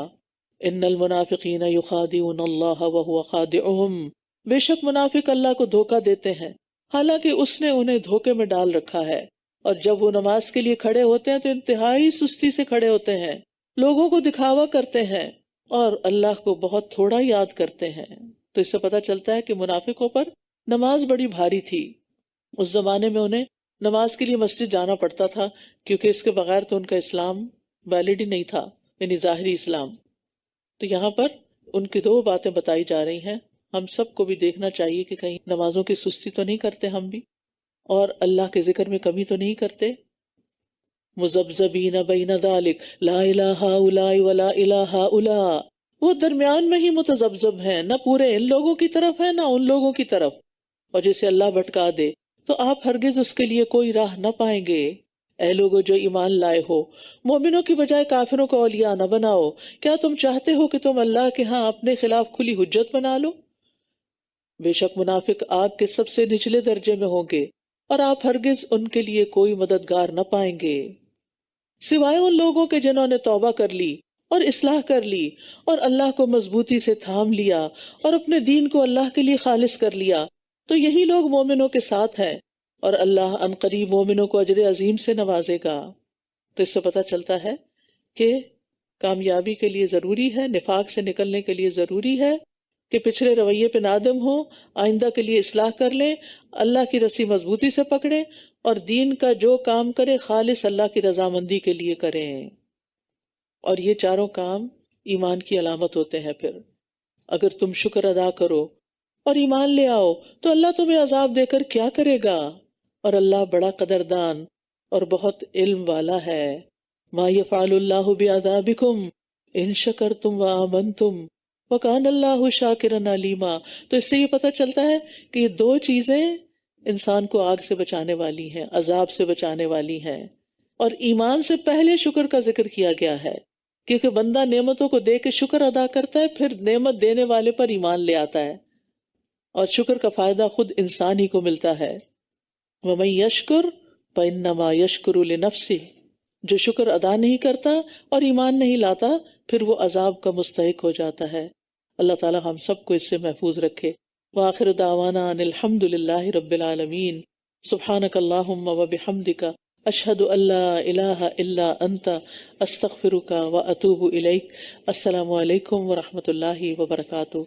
ان المنافقین یخادعون اللہ وہو خادعہم، بے شک منافق اللہ کو دھوکہ دیتے ہیں حالانکہ اس نے انہیں دھوکے میں ڈال رکھا ہے، اور جب وہ نماز کے لیے کھڑے ہوتے ہیں تو انتہائی سستی سے کھڑے ہوتے ہیں، لوگوں کو دکھاوا کرتے ہیں اور اللہ کو بہت تھوڑا یاد کرتے ہیں۔ تو اس سے پتہ چلتا ہے کہ منافقوں پر نماز بڑی بھاری تھی۔ اس زمانے میں انہیں نماز کے لیے مسجد جانا پڑتا تھا، کیونکہ اس کے بغیر تو ان کا اسلام ویلڈ ہی نہیں تھا، یعنی ظاہری اسلام۔ تو یہاں پر ان کی دو باتیں بتائی جا رہی ہیں۔ ہم سب کو بھی دیکھنا چاہیے کہ کہیں نمازوں کی سستی تو نہیں کرتے ہم بھی، اور اللہ کے ذکر میں کمی تو نہیں کرتے۔ مذبذبین بین ذالک لا الہ الا ولا الہ الا، وہ درمیان میں ہی متذبذب ہیں، نہ پورے ان لوگوں کی طرف ہیں نہ ان لوگوں کی طرف، اور جسے اللہ بھٹکا دے تو آپ ہرگز اس کے لیے کوئی راہ نہ پائیں گے۔ اے لوگو جو ایمان لائے ہو، مومنوں کی بجائے کافروں کو اولیاء نہ بناؤ۔ کیا تم چاہتے ہو کہ تم اللہ کے ہاں اپنے خلاف کھلی حجت بنا لو؟ بے شک منافق آگ کے سب سے نچلے درجے میں ہوں گے اور آپ ہرگز ان کے لیے کوئی مددگار نہ پائیں گے، سوائے ان لوگوں کے جنہوں نے توبہ کر لی اور اصلاح کر لی اور اللہ کو مضبوطی سے تھام لیا اور اپنے دین کو اللہ کے لیے خالص کر لیا، تو یہی لوگ مومنوں کے ساتھ ہیں، اور اللہ ان قریب مومنوں کو اجر عظیم سے نوازے گا۔ تو اس سے پتہ چلتا ہے کہ کامیابی کے لیے ضروری ہے، نفاق سے نکلنے کے لیے ضروری ہے کہ پچھلے رویے پہ نادم ہو، آئندہ کے لیے اصلاح کر لیں، اللہ کی رسی مضبوطی سے پکڑیں، اور دین کا جو کام کرے خالص اللہ کی رضامندی کے لیے کریں۔ اور یہ چاروں کام ایمان کی علامت ہوتے ہیں۔ پھر اگر تم شکر ادا کرو اور ایمان لے آؤ تو اللہ تمہیں عذاب دے کر کیا کرے گا، اور اللہ بڑا قدردان اور بہت علم والا ہے۔ ما یفعل اللہ بعذابکم ان شکرتم وآمنتم وکان اللہ شاکرا علیما۔ تو اس سے یہ پتہ چلتا ہے کہ یہ دو چیزیں انسان کو آگ سے بچانے والی ہیں، عذاب سے بچانے والی ہیں، اور ایمان سے پہلے شکر کا ذکر کیا گیا ہے، کیونکہ بندہ نعمتوں کو دے کے شکر ادا کرتا ہے، پھر نعمت دینے والے پر ایمان لے آتا ہے، اور شکر کا فائدہ خود انسان ہی کو ملتا ہے۔ وَمَن يَشْكُرْ فَإِنَّمَا يَشْكُرُ لِنَفْسِهِ، جو شکر ادا نہیں کرتا اور ایمان نہیں لاتا پھر وہ عذاب کا مستحق ہو جاتا ہے۔ اللہ تعالی ہم سب کو اس سے محفوظ رکھے۔ وآخر دعوانا ان الحمد للہ رب العالمین۔ سبحانک اللہم وبحمدک، اشہد ان لا الہ الا انت، استغفرک واتوب الیک۔ السلام علیکم ورحمۃ اللہ وبرکاتہ۔